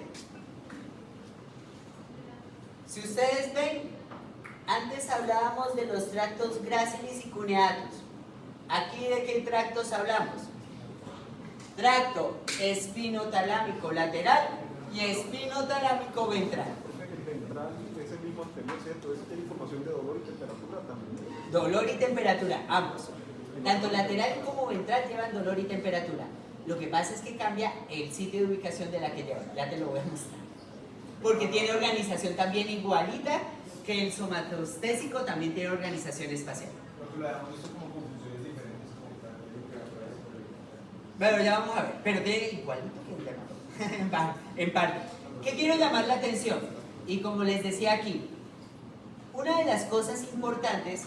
[SPEAKER 1] Si ustedes ven, antes hablábamos de los tractos gracilis y cuneatus. Aquí, ¿de qué tractos hablamos? Tracto espinotalámico lateral y espinotalámico ventral.
[SPEAKER 3] El ventral es el mismo anterior, ¿cierto? Ese tiene información de dolor y temperatura también.
[SPEAKER 1] Dolor y temperatura, ambos. Tanto lateral como ventral llevan dolor y temperatura. Lo que pasa es que cambia el sitio de ubicación de la que llevan. Ya te lo voy a mostrar. Porque tiene organización también igualita que el somatostésico, también tiene organización espacial.
[SPEAKER 2] Porque lo dejamos esto como confusiones diferentes.
[SPEAKER 1] Bueno, ya vamos a ver. Pero tiene igualito que el dermato. En parte. ¿Qué quiero llamar la atención? Y como les decía aquí, una de las cosas importantes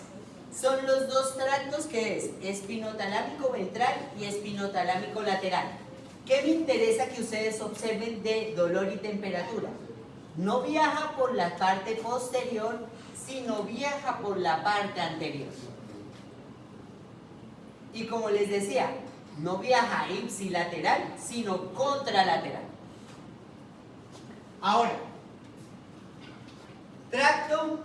[SPEAKER 1] son los dos tractos que es espinotalámico ventral y espinotalámico lateral. ¿Qué me interesa que ustedes observen de dolor y temperatura? No viaja por la parte posterior, sino viaja por la parte anterior. Y como les decía, no viaja ipsilateral, sino contralateral. Ahora, tracto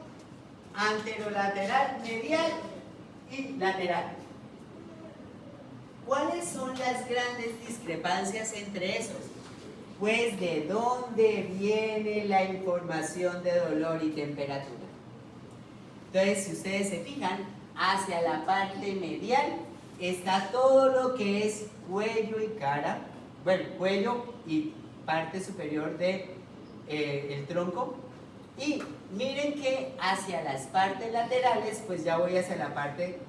[SPEAKER 1] anterolateral, medial y lateral. ¿Cuáles son las grandes discrepancias entre esos? Pues de dónde viene la información de dolor y temperatura. Entonces, si ustedes se fijan, hacia la parte medial está todo lo que es cuello y cara, bueno, cuello y parte superior de el tronco. Y miren que hacia las partes laterales, pues ya voy hacia la parte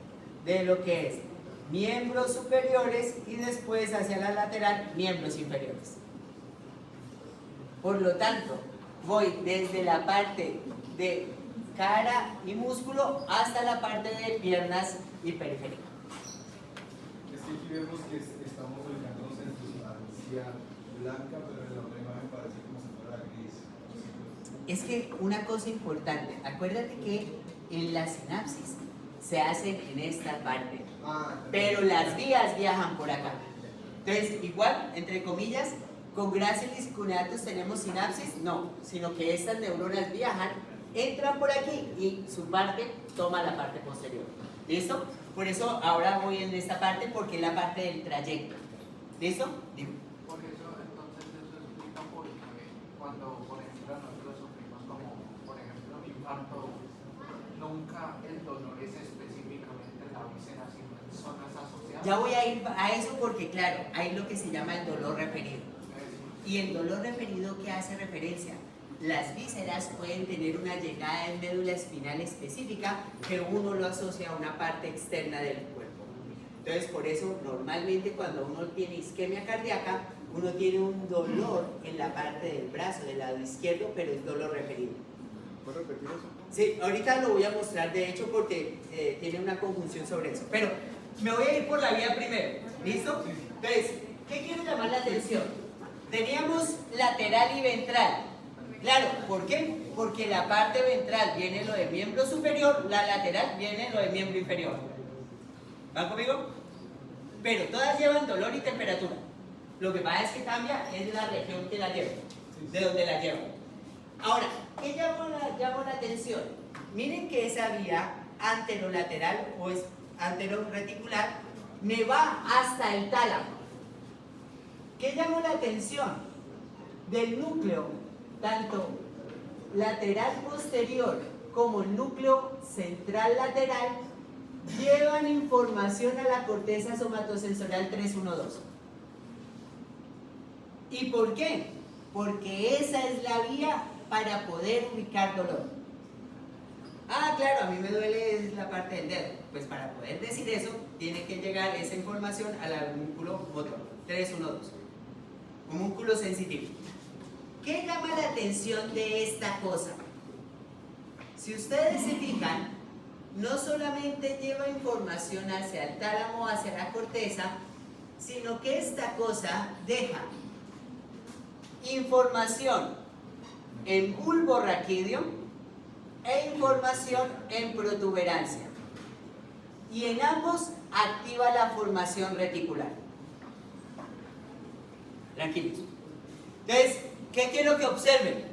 [SPEAKER 1] de lo que es miembros superiores y después hacia la lateral, miembros inferiores. Por lo tanto, voy desde la parte de cara y músculo hasta la parte de piernas y periférico.
[SPEAKER 2] Aquí vemos que estamos ubicándonos en sustancia blanca, pero en la otra imagen parece como si fuera gris.
[SPEAKER 1] Es que una cosa importante, acuérdate que en la sinapsis se hacen en esta parte, pero las vías viajan por acá. Entonces, igual, entre comillas, con gracilis y cuneatus tenemos sinapsis, no, sino que estas neuronas viajan, entran por aquí y su parte toma la parte posterior. ¿Listo? Por eso ahora voy en esta parte porque es la parte del trayecto. ¿Listo? Dime.
[SPEAKER 4] Por eso, entonces, eso explica por qué cuando, por ejemplo, nosotros sufrimos como, por ejemplo, un infarto, nunca el dolor es específicamente en la víscera, sino en zonas asociadas.
[SPEAKER 1] Ya voy a ir a eso porque, claro, hay lo que se llama el dolor referido. Y el dolor referido, ¿qué hace referencia? Las vísceras pueden tener una llegada en médula espinal específica que uno lo asocia a una parte externa del cuerpo. Entonces, por eso, normalmente cuando uno tiene isquemia cardíaca, uno tiene un dolor en la parte del brazo, del lado izquierdo, pero es dolor referido.
[SPEAKER 3] ¿Puedes repetir eso?
[SPEAKER 1] Sí, ahorita lo voy a mostrar, de hecho, porque tiene una conjunción sobre eso. Pero me voy a ir por la vía primero, ¿listo? Entonces, ¿qué quiero llamar la atención? Teníamos lateral y ventral. Claro, ¿por qué? Porque la parte ventral viene lo de miembro superior, la lateral viene lo de miembro inferior. ¿Van conmigo? Pero todas llevan dolor y temperatura. Lo que pasa es que cambia es la región que la lleva, de donde la lleva. Ahora, ¿qué llamó la atención? Miren que esa vía anterolateral o es anteroreticular me va hasta el tálamo. ¿Qué llamó la atención? Del núcleo, tanto lateral posterior como el núcleo central lateral, llevan información a la corteza somatosensorial 312. ¿Y por qué? Porque esa es la vía para poder ubicar dolor. Ah, claro, a mí me duele la parte del dedo. Pues para poder decir eso, tiene que llegar esa información al homúnculo motor 312, homúnculo sensitivo. ¿Qué llama la atención de esta cosa? Si ustedes se fijan, no solamente lleva información hacia el tálamo, hacia la corteza, sino que esta cosa deja información en bulbo raquídeo e información en protuberancia. Y en ambos activa la formación reticular. Tranquilos. Entonces, ¿qué quiero que observen?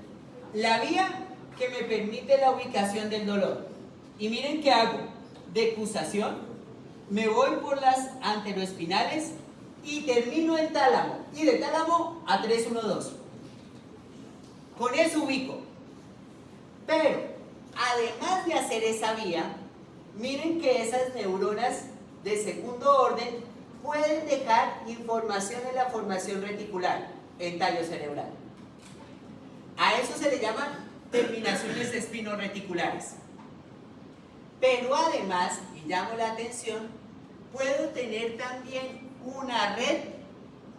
[SPEAKER 1] La vía que me permite la ubicación del dolor. Y miren qué hago. Decusación, me voy por las anteroespinales y termino en tálamo. Y de tálamo a 312. Con eso ubico. Pero, además de hacer esa vía, miren que esas neuronas de segundo orden pueden dejar información en la formación reticular, en tallo cerebral. A eso se le llaman terminaciones espinoreticulares. Pero además, y llamo la atención, puedo tener también una red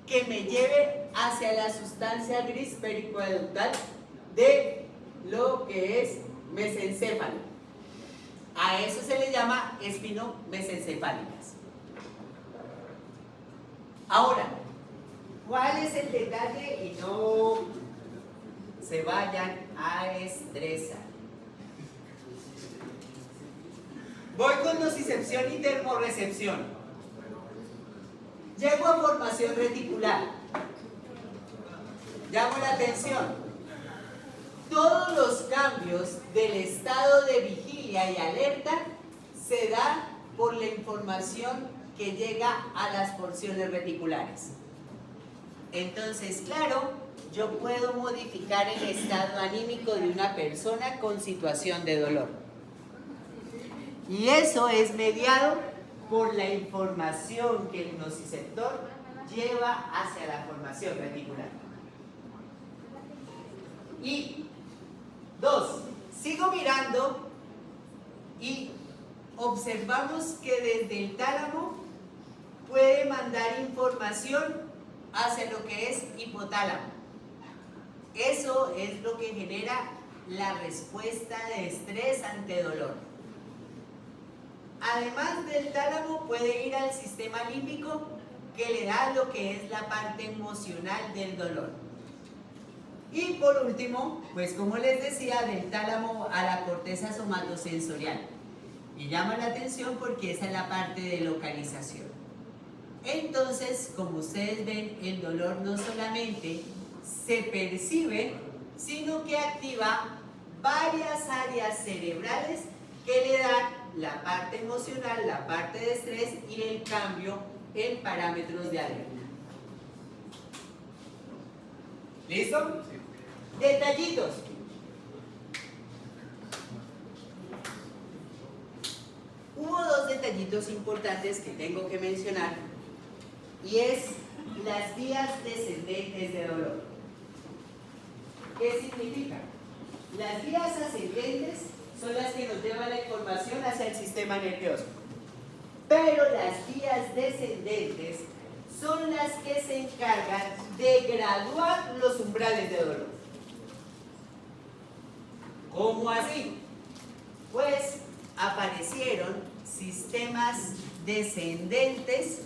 [SPEAKER 1] que me lleve hacia la sustancia gris pericoeductal de lo que es mesencéfalo. A eso se le llama espinomesencefálicas. Ahora, ¿cuál es el detalle? Y no se vayan a estresar. Voy con nocicepción y termorrecepción. Llego a formación reticular. Llamo la atención. Todos los cambios del estado de vigilia y alerta se dan por la información que llega a las porciones reticulares. Entonces, claro, yo puedo modificar el estado anímico de una persona con situación de dolor. Y eso es mediado por la información que el nociceptor lleva hacia la formación reticular. Y dos, sigo mirando y observamos que desde el tálamo puede mandar información hacia lo que es hipotálamo. Eso es lo que genera la respuesta de estrés ante dolor. Además del tálamo puede ir al sistema límbico que le da lo que es la parte emocional del dolor. Y por último, pues como les decía, del tálamo a la corteza somatosensorial. Y llama la atención porque esa es la parte de localización. Entonces, como ustedes ven, el dolor no solamente se percibe, sino que activa varias áreas cerebrales que le dan la parte emocional, la parte de estrés y el cambio en parámetros de alerta. ¿Listo? Detallitos. Hubo dos detallitos importantes que tengo que mencionar y es las vías descendentes de dolor. ¿Qué significa? Las vías ascendentes son las que nos llevan la información hacia el sistema nervioso. Pero las vías descendentes son las que se encargan de graduar los umbrales de dolor. ¿Cómo así? Pues aparecieron sistemas descendentes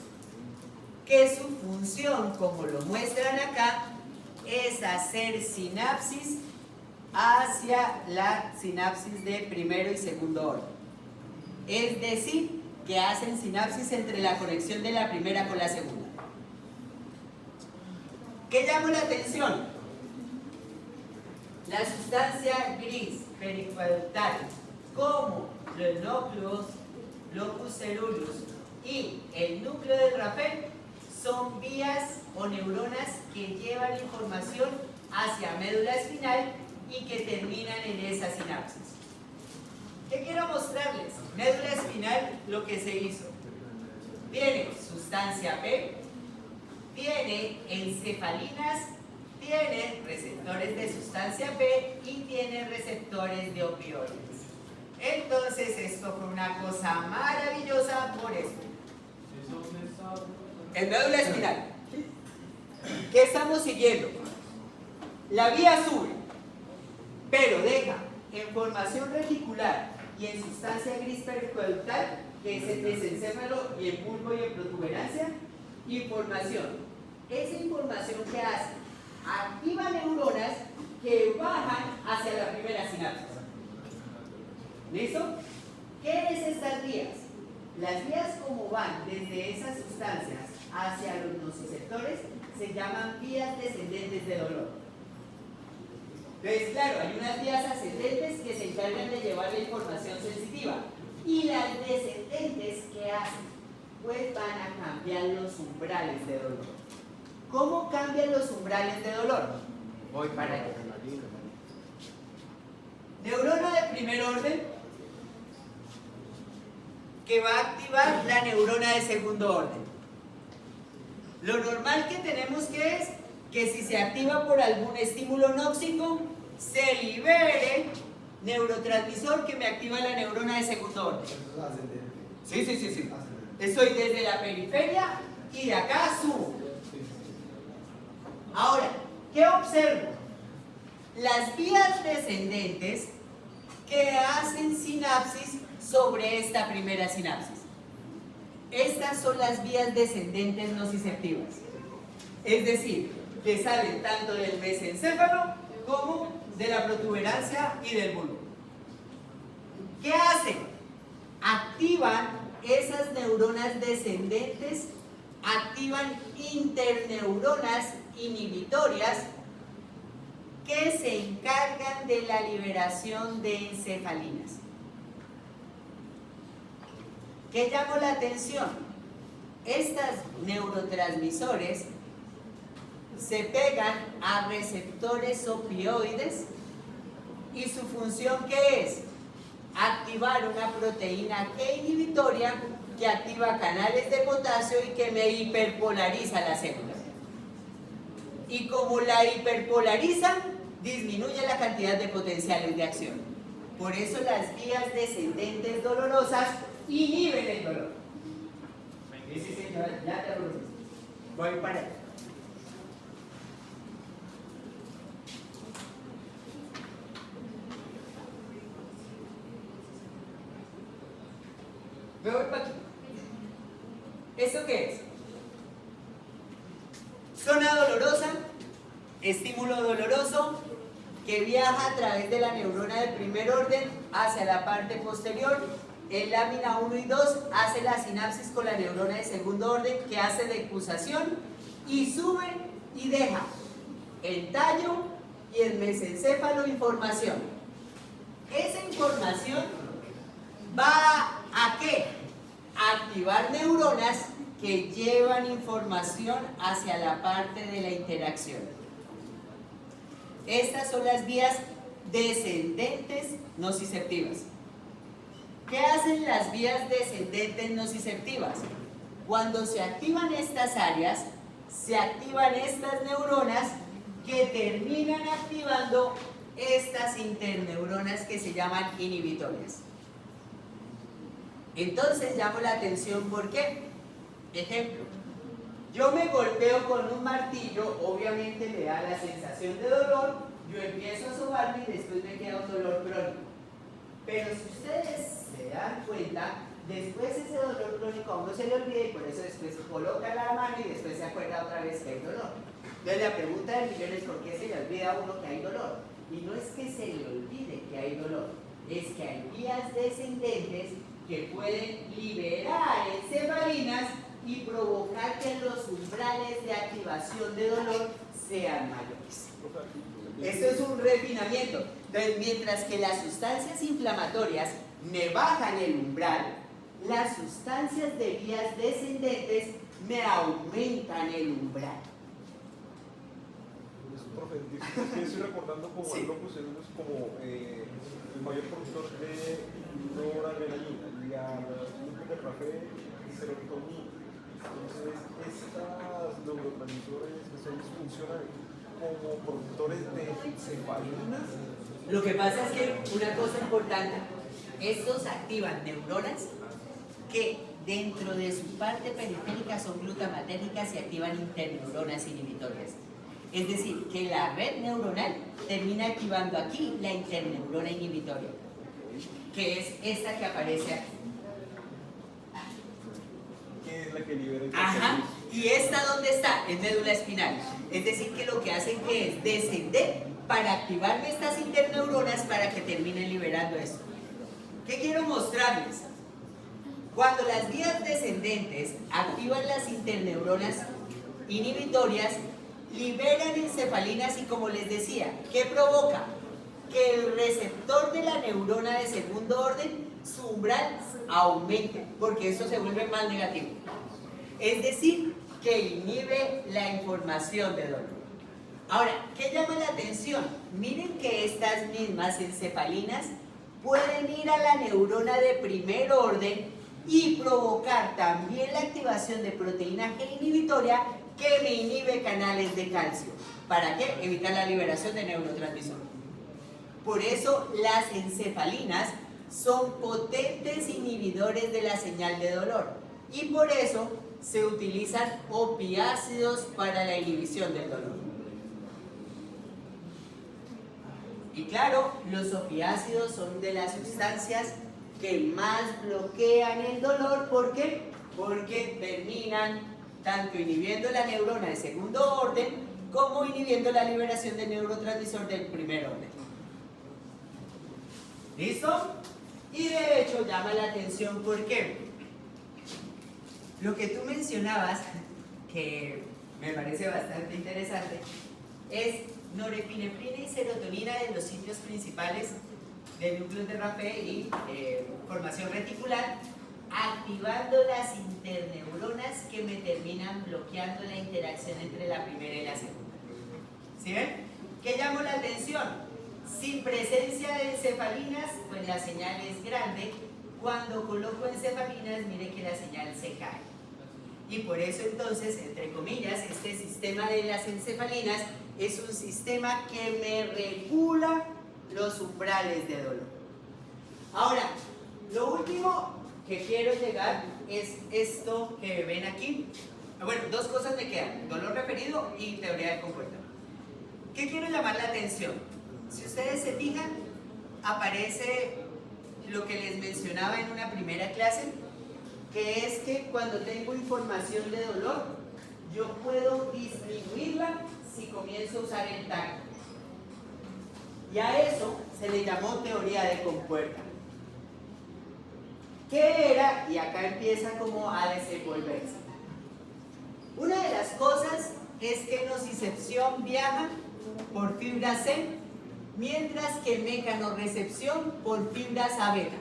[SPEAKER 1] que su función, como lo muestran acá, es hacer sinapsis hacia la sinapsis de primero y segundo orden. Es decir, que hacen sinapsis entre la conexión de la primera con la segunda. ¿Qué llamó la atención? La sustancia gris pericuetal, como los núcleos, locus ceruleus y el núcleo del Rapel, son vías o neuronas que llevan información hacia médula espinal y que terminan en esa sinapsis. ¿Qué quiero mostrarles? Médula espinal, lo que se hizo. Tiene sustancia P, tiene encefalinas, tiene receptores de sustancia P y tiene receptores de opioides. Entonces esto fue una cosa maravillosa por esto. En médula espinal. ¿Qué estamos siguiendo? La vía sube, pero deja en formación reticular y en sustancia gris pericuetal, que es el mesencéfalo y el bulbo y en protuberancia, información. Esa información que hace, activa neuronas que bajan hacia la primera sinapsis. ¿Listo? ¿Qué es estas vías? Las vías como van desde esas sustancias hacia los nociceptores se llaman vías descendentes de dolor. Entonces, claro, hay unas vías ascendentes que se encargan de llevar la información sensitiva y las descendentes, ¿qué hacen? Pues van a cambiar los umbrales de dolor. ¿Cómo cambian los umbrales de dolor? Voy para allá. Neurona de primer orden que va a activar la neurona de segundo orden. Lo normal que tenemos que es que si se activa por algún estímulo nóxico, se libere neurotransmisor que me activa la neurona de segundo orden. Sí. Estoy desde la periferia y de acá subo. Ahora, ¿qué observo? Las vías descendentes que hacen sinapsis sobre esta primera sinapsis. Estas son las vías descendentes nociceptivas. Es decir, que salen tanto del mesencéfalo como de la protuberancia y del bulbo. ¿Qué hacen? Activan esas neuronas descendentes, activan interneuronas inhibitorias que se encargan de la liberación de encefalinas. ¿Qué llamó la atención? Estas neurotransmisores se pegan a receptores opioides y su función ¿qué es? Activar una proteína G inhibitoria que activa canales de potasio y que me hiperpolariza la célula. Y como la hiperpolariza, disminuye la cantidad de potenciales de acción. Por eso las vías descendentes dolorosas inhiben el dolor. Sí, señora, ya te lo digo. Voy para allá. Me voy para aquí. ¿Esto qué es? Zona dolorosa, estímulo doloroso que viaja a través de la neurona del primer orden hacia la parte posterior. En lámina 1 y 2 hace la sinapsis con la neurona de segundo orden que hace decusación y sube y deja el tallo y el mesencéfalo información. Esa información va a ¿qué? A activar neuronas que llevan información hacia la parte de la interacción. Estas son las vías descendentes nociceptivas. ¿Qué hacen las vías descendentes nociceptivas? Cuando se activan estas áreas, se activan estas neuronas que terminan activando estas interneuronas que se llaman inhibitorias. Entonces llamo la atención, ¿por qué? Ejemplo, yo me golpeo con un martillo, obviamente me da la sensación de dolor, yo empiezo a sobarme y después me queda un dolor crónico. Pero si ustedes se dan cuenta, después ese dolor crónico a uno se le olvida y por eso después coloca la mano y después se acuerda otra vez que hay dolor. Entonces la pregunta del millón es: ¿por qué se le olvida a uno que hay dolor? Y no es que se le olvide que hay dolor, es que hay vías descendentes que pueden liberar encefalinas y provocar que los umbrales de activación de dolor sean mayores. Esto es un refinamiento. Entonces, mientras que las sustancias inflamatorias me bajan el umbral, las sustancias de vías descendentes me aumentan el umbral.
[SPEAKER 3] Profe, estoy recordando como
[SPEAKER 1] Sí.
[SPEAKER 3] el locus es como el mayor productor de noradrenalina, de café y serotonina. Entonces, estas neurotransmisores funcionan como productores de encefalinas.
[SPEAKER 1] Lo que pasa es que una cosa importante, estos activan neuronas que dentro de su parte periférica son glutamatérgicas y activan interneuronas inhibitorias. Es decir, que la red neuronal termina activando aquí la interneurona inhibitoria, que es esta que aparece aquí.
[SPEAKER 3] Que es la que libera el
[SPEAKER 1] Ajá. ¿Y esta dónde está? En médula espinal. Es decir, que lo que hacen que es descender para activarme estas interneuronas para que terminen liberando esto. ¿Qué quiero mostrarles? Cuando las vías descendentes activan las interneuronas inhibitorias, liberan encefalinas y, como les decía, ¿qué provoca? Que el receptor de la neurona de segundo orden, su umbral aumente, porque eso se vuelve más negativo. Es decir, que inhibe la información de dolor. Ahora, ¿qué llama la atención? Miren que estas mismas encefalinas pueden ir a la neurona de primer orden y provocar también la activación de proteína G inhibitoria que me inhibe canales de calcio. ¿Para qué? Evitar la liberación de neurotransmisor. Por eso las encefalinas son potentes inhibidores de la señal de dolor y por eso se utilizan opiácidos para la inhibición del dolor. Y claro, los opiácidos son de las sustancias que más bloquean el dolor. ¿Por qué? Porque terminan tanto inhibiendo la neurona de segundo orden como inhibiendo la liberación del neurotransmisor del primer orden. ¿Listo? Y de hecho llama la atención porque lo que tú mencionabas, que me parece bastante interesante, es norepinefrina y serotonina en los sitios principales del núcleo de Rapé y formación reticular, activando las interneuronas que me terminan bloqueando la interacción entre la primera y la segunda. ¿Sí ven? ¿Qué llamó la atención? Sin presencia de encefalinas, pues la señal es grande. Cuando coloco encefalinas, mire que la señal se cae. Y por eso entonces, entre comillas, este sistema de las encefalinas es un sistema que me regula los umbrales de dolor. Ahora, lo último que quiero llegar es esto que ven aquí. Bueno, dos cosas me quedan: dolor referido y teoría del comportamiento. ¿Qué quiero llamar la atención? Si ustedes se fijan, aparece lo que les mencionaba en una primera clase, que es que cuando tengo información de dolor, yo puedo disminuirla si comienzo a usar el tacto. Y a eso se le llamó teoría de compuerta. ¿Qué era? Y acá empieza como a desenvolverse. Una de las cosas es que nocicepción viaja por fibra C, mientras que mecanorrecepción por fibras A beta.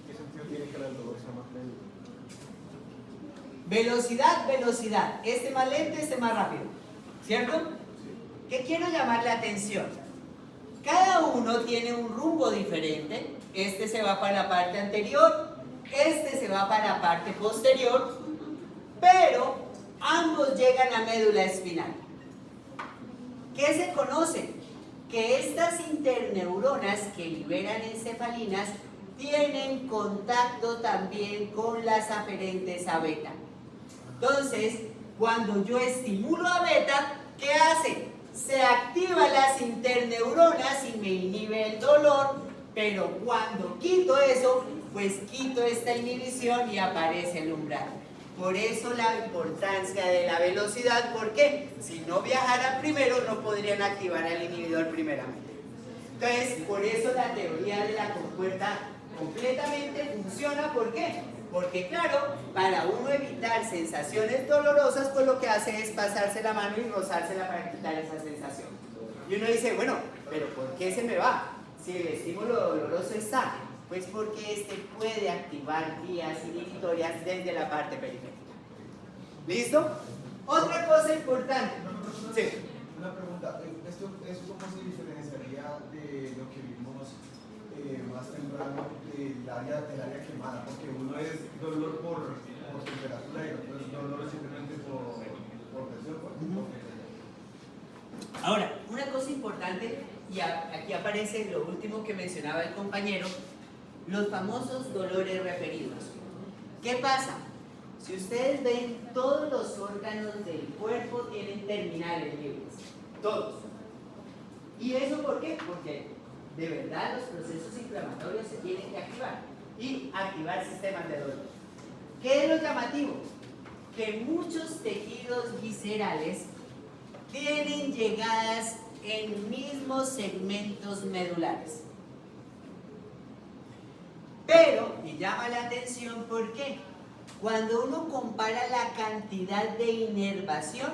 [SPEAKER 3] ¿Qué sentido tiene que el dolor sea más lento?
[SPEAKER 1] Velocidad, velocidad. Este más lento, este más rápido. ¿Cierto? ¿Qué quiero llamar la atención? Cada uno tiene un rumbo diferente. Este se va para la parte anterior, este se va para la parte posterior, pero ambos llegan a médula espinal. ¿Qué se conoce? Que estas interneuronas que liberan encefalinas tienen contacto también con las aferentes a beta. Entonces, cuando yo estimulo a beta, ¿qué hace? Se activan las interneuronas y me inhibe el dolor, pero cuando quito eso, pues quito esta inhibición y aparece el umbral. Por eso la importancia de la velocidad, porque si no viajaran primero no podrían activar al inhibidor primeramente. Entonces, por eso la teoría de la compuerta completamente funciona. ¿Por qué? Porque claro, para uno evitar sensaciones dolorosas, pues lo que hace es pasarse la mano y rozársela para quitar esa sensación. Y uno dice, bueno, pero ¿por qué se me va? Si el estímulo doloroso está, pues porque este puede activar vías inhibitorias desde la parte periférica. ¿Listo? Otra cosa importante. Sí.
[SPEAKER 2] Una pregunta, ¿esto cómo se diferenciaría de lo que vimos más temprano del área quemada? Porque uno es dolor por temperatura y otro es dolor simplemente por presión.
[SPEAKER 1] Ahora, una cosa importante, y aquí aparece lo último que mencionaba el compañero, los famosos dolores referidos. ¿Qué pasa? Si ustedes ven, todos los órganos del cuerpo tienen terminales libres, todos. ¿Y eso por qué? Porque de verdad los procesos inflamatorios se tienen que activar y activar sistemas de dolor. ¿Qué es lo llamativo? Que muchos tejidos viscerales tienen llegadas en mismos segmentos medulares. Pero, y llama la atención, ¿por qué? Cuando uno compara la cantidad de inervación,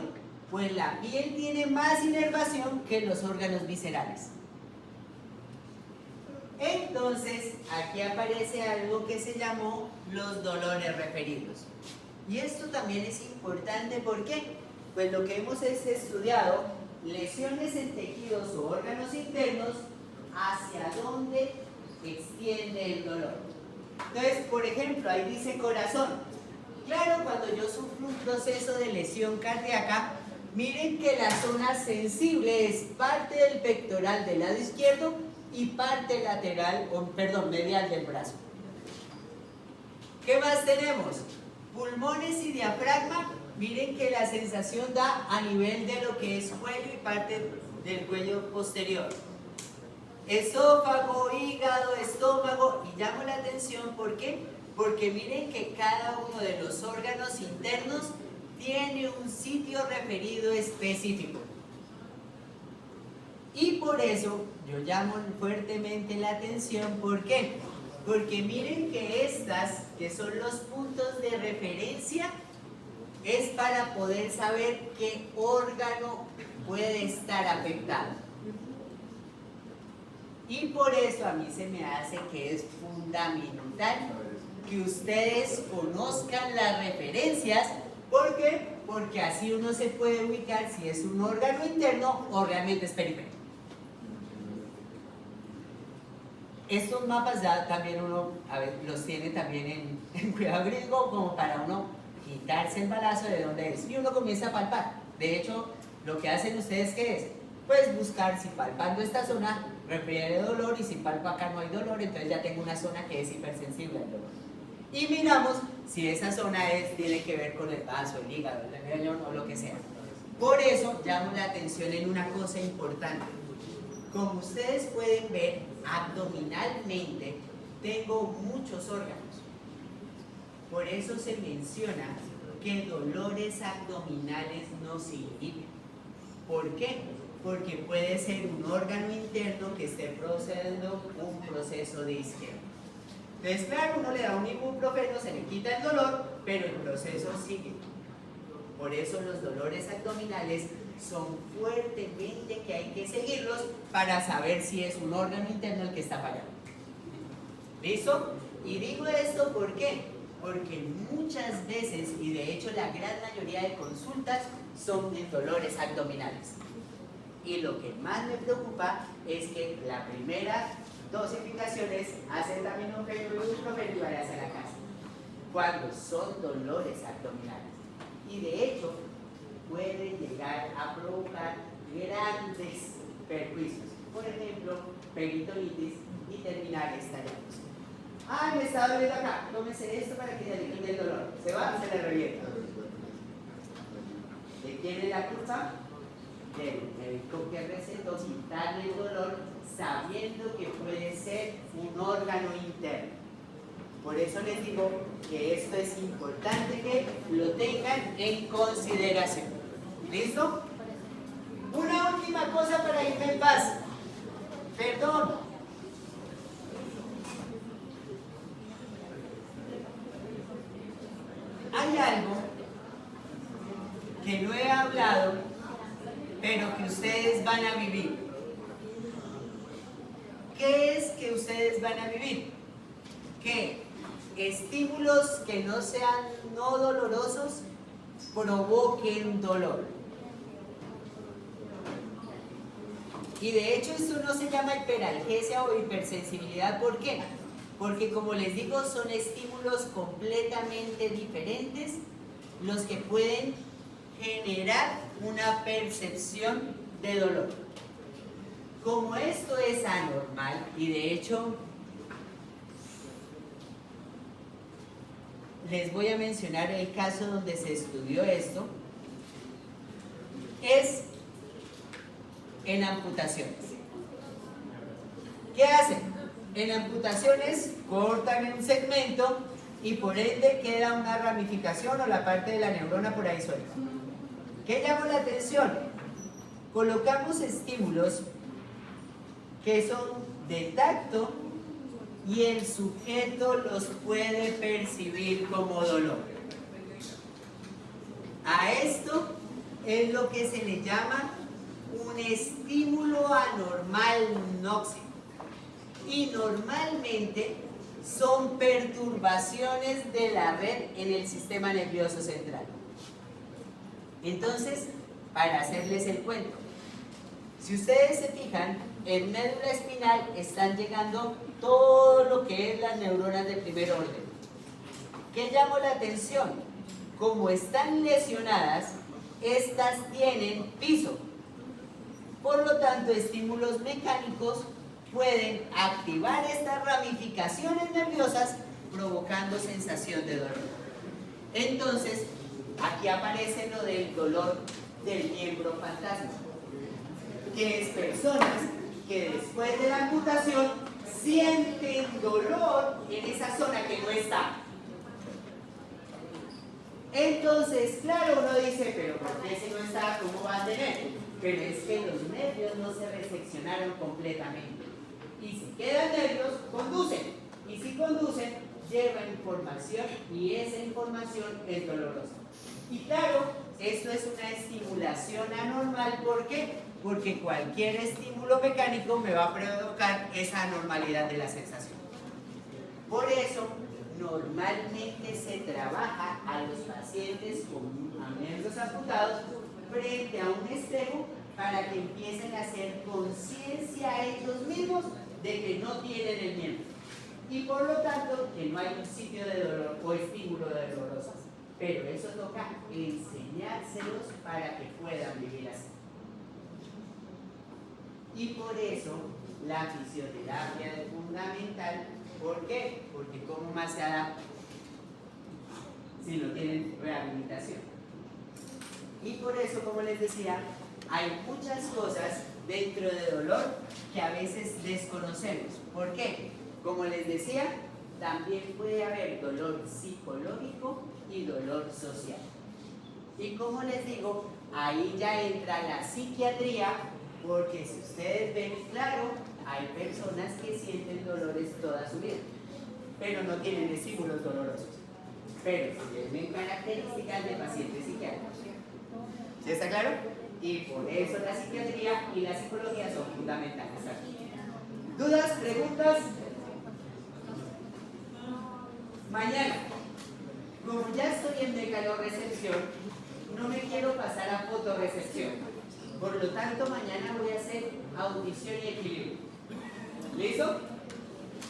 [SPEAKER 1] pues la piel tiene más inervación que los órganos viscerales. Entonces, aquí aparece algo que se llamó los dolores referidos. Y esto también es importante, ¿por qué? Pues lo que hemos estudiado lesiones en tejidos o órganos internos hacia dónde extiende el dolor. Entonces, por ejemplo, ahí dice corazón. Claro, cuando yo sufro un proceso de lesión cardíaca, miren que la zona sensible es parte del pectoral del lado izquierdo y parte lateral, medial del brazo. ¿Qué más tenemos? Pulmones y diafragma. Miren que la sensación da a nivel de lo que es cuello y parte del cuello posterior. Esófago, hígado, estómago, y llamo la atención, ¿por qué? Porque miren que cada uno de los órganos internos tiene un sitio referido específico. Y por eso yo llamo fuertemente la atención, ¿por qué? Porque miren que estas, que son los puntos de referencia, es para poder saber qué órgano puede estar afectado. Y por eso a mí se me hace que es fundamental que ustedes conozcan las referencias. ¿Por qué? Porque así uno se puede ubicar si es un órgano interno o realmente es periférico. Estos mapas ya también uno los tiene también en cuidado gringo, como para uno quitarse el balazo de dónde es. Y uno comienza a palpar. De hecho, lo que hacen ustedes, ¿qué es? Pues buscar si palpando esta zona refiere dolor, y si palpo acá no hay dolor, entonces ya tengo una zona que es hipersensible al dolor. Y miramos si esa zona tiene que ver con el vaso, el hígado, el riñón o lo que sea. Por eso llamo la atención en una cosa importante. Como ustedes pueden ver, abdominalmente tengo muchos órganos. Por eso se menciona que dolores abdominales no se inhiben. ¿Por qué? Porque puede ser un órgano interno que esté procediendo un proceso de isquemia. Entonces, claro, uno le da un ibuprofeno, se le quita el dolor, pero el proceso sigue. Por eso los dolores abdominales son fuertemente que hay que seguirlos para saber si es un órgano interno el que está fallando. ¿Listo? Y digo esto ¿por qué? Porque muchas veces, y de hecho la gran mayoría de consultas, son de dolores abdominales. Y lo que más me preocupa es que la primera dosificación es acetaminofén y ibuprofeno y vayas a la casa. Cuando son dolores abdominales. Y de hecho, puede llegar a provocar grandes perjuicios. Por ejemplo, peritonitis y terminar estallándose. Ah, me está doliendo acá, tómese esto para que le quite el dolor. Se va, se le revienta. ¿De quién es la culpa? Del médico que recetó quitarle el dolor sabiendo que puede ser un órgano interno. Por eso les digo que esto es importante que lo tengan en consideración. ¿Listo? Una última cosa para irme en paz. Perdón. Hay algo que no he hablado, pero que ustedes van a vivir. ¿Qué es que ustedes van a vivir? Que estímulos que no sean no dolorosos provoquen dolor. Y de hecho esto no se llama hiperalgesia o hipersensibilidad. ¿Por qué? Porque como les digo, son estímulos completamente diferentes los que pueden generar una percepción de dolor. Como esto es anormal, y de hecho les voy a mencionar el caso donde se estudió esto, es en amputaciones. ¿Qué hacen? En amputaciones cortan un segmento y por ende queda una ramificación o la parte de la neurona por ahí suelta. ¿Qué llamó la atención? Colocamos estímulos que son de tacto y el sujeto los puede percibir como dolor. A esto es lo que se le llama un estímulo anormal nóxico. Y normalmente son perturbaciones de la red en el sistema nervioso central. Entonces, para hacerles el cuento, si ustedes se fijan, en médula espinal están llegando todo lo que es las neuronas de primer orden. ¿Qué llamó la atención? Como están lesionadas, estas tienen piso. Por lo tanto, estímulos mecánicos pueden activar estas ramificaciones nerviosas provocando sensación de dolor. Entonces, aquí aparece lo del dolor del miembro fantasma, que es personas que después de la amputación sienten dolor en esa zona que no está. Entonces, claro, uno dice, pero ¿por qué si no está, cómo va a tener? Pero es que los nervios no se reseccionaron completamente. Y si quedan nervios, conducen. Y si conducen, llevan información y esa información es dolorosa. Y claro, esto es una estimulación anormal. ¿Por qué? Porque cualquier estímulo mecánico me va a provocar esa anormalidad de la sensación. Por eso, normalmente se trabaja a los pacientes con miembros amputados frente a un espejo para que empiecen a hacer conciencia ellos mismos de que no tienen el miembro y por lo tanto que no hay un sitio de dolor o estímulo doloroso. Pero eso toca enseñárselos para que puedan vivir así. Y por eso la fisioterapia es fundamental. ¿Por qué? Porque ¿cómo más se adapta si no tienen rehabilitación? Y por eso, como les decía, hay muchas cosas dentro de dolor que a veces desconocemos. ¿Por qué? Como les decía, también puede haber dolor psicológico y dolor social. Y como les digo, ahí ya entra la psiquiatría, porque si ustedes ven, claro, hay personas que sienten dolores toda su vida, pero no tienen estímulos dolorosos. Pero si ven características de pacientes psiquiátricos. ¿Sí está claro? Y por eso la psiquiatría y la psicología son fundamentales aquí. ¿Dudas? ¿Preguntas? Mañana, como ya estoy en decalorrecepción, no me quiero pasar a fotorrecepción. Por lo tanto, mañana voy a hacer audición y equilibrio. ¿Listo?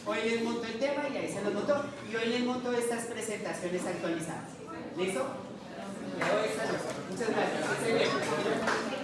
[SPEAKER 1] Hoy les monto el tema y ahí se los montó. Y hoy les monto estas presentaciones actualizadas. ¿Listo? Le doy esta noche. Muchas gracias.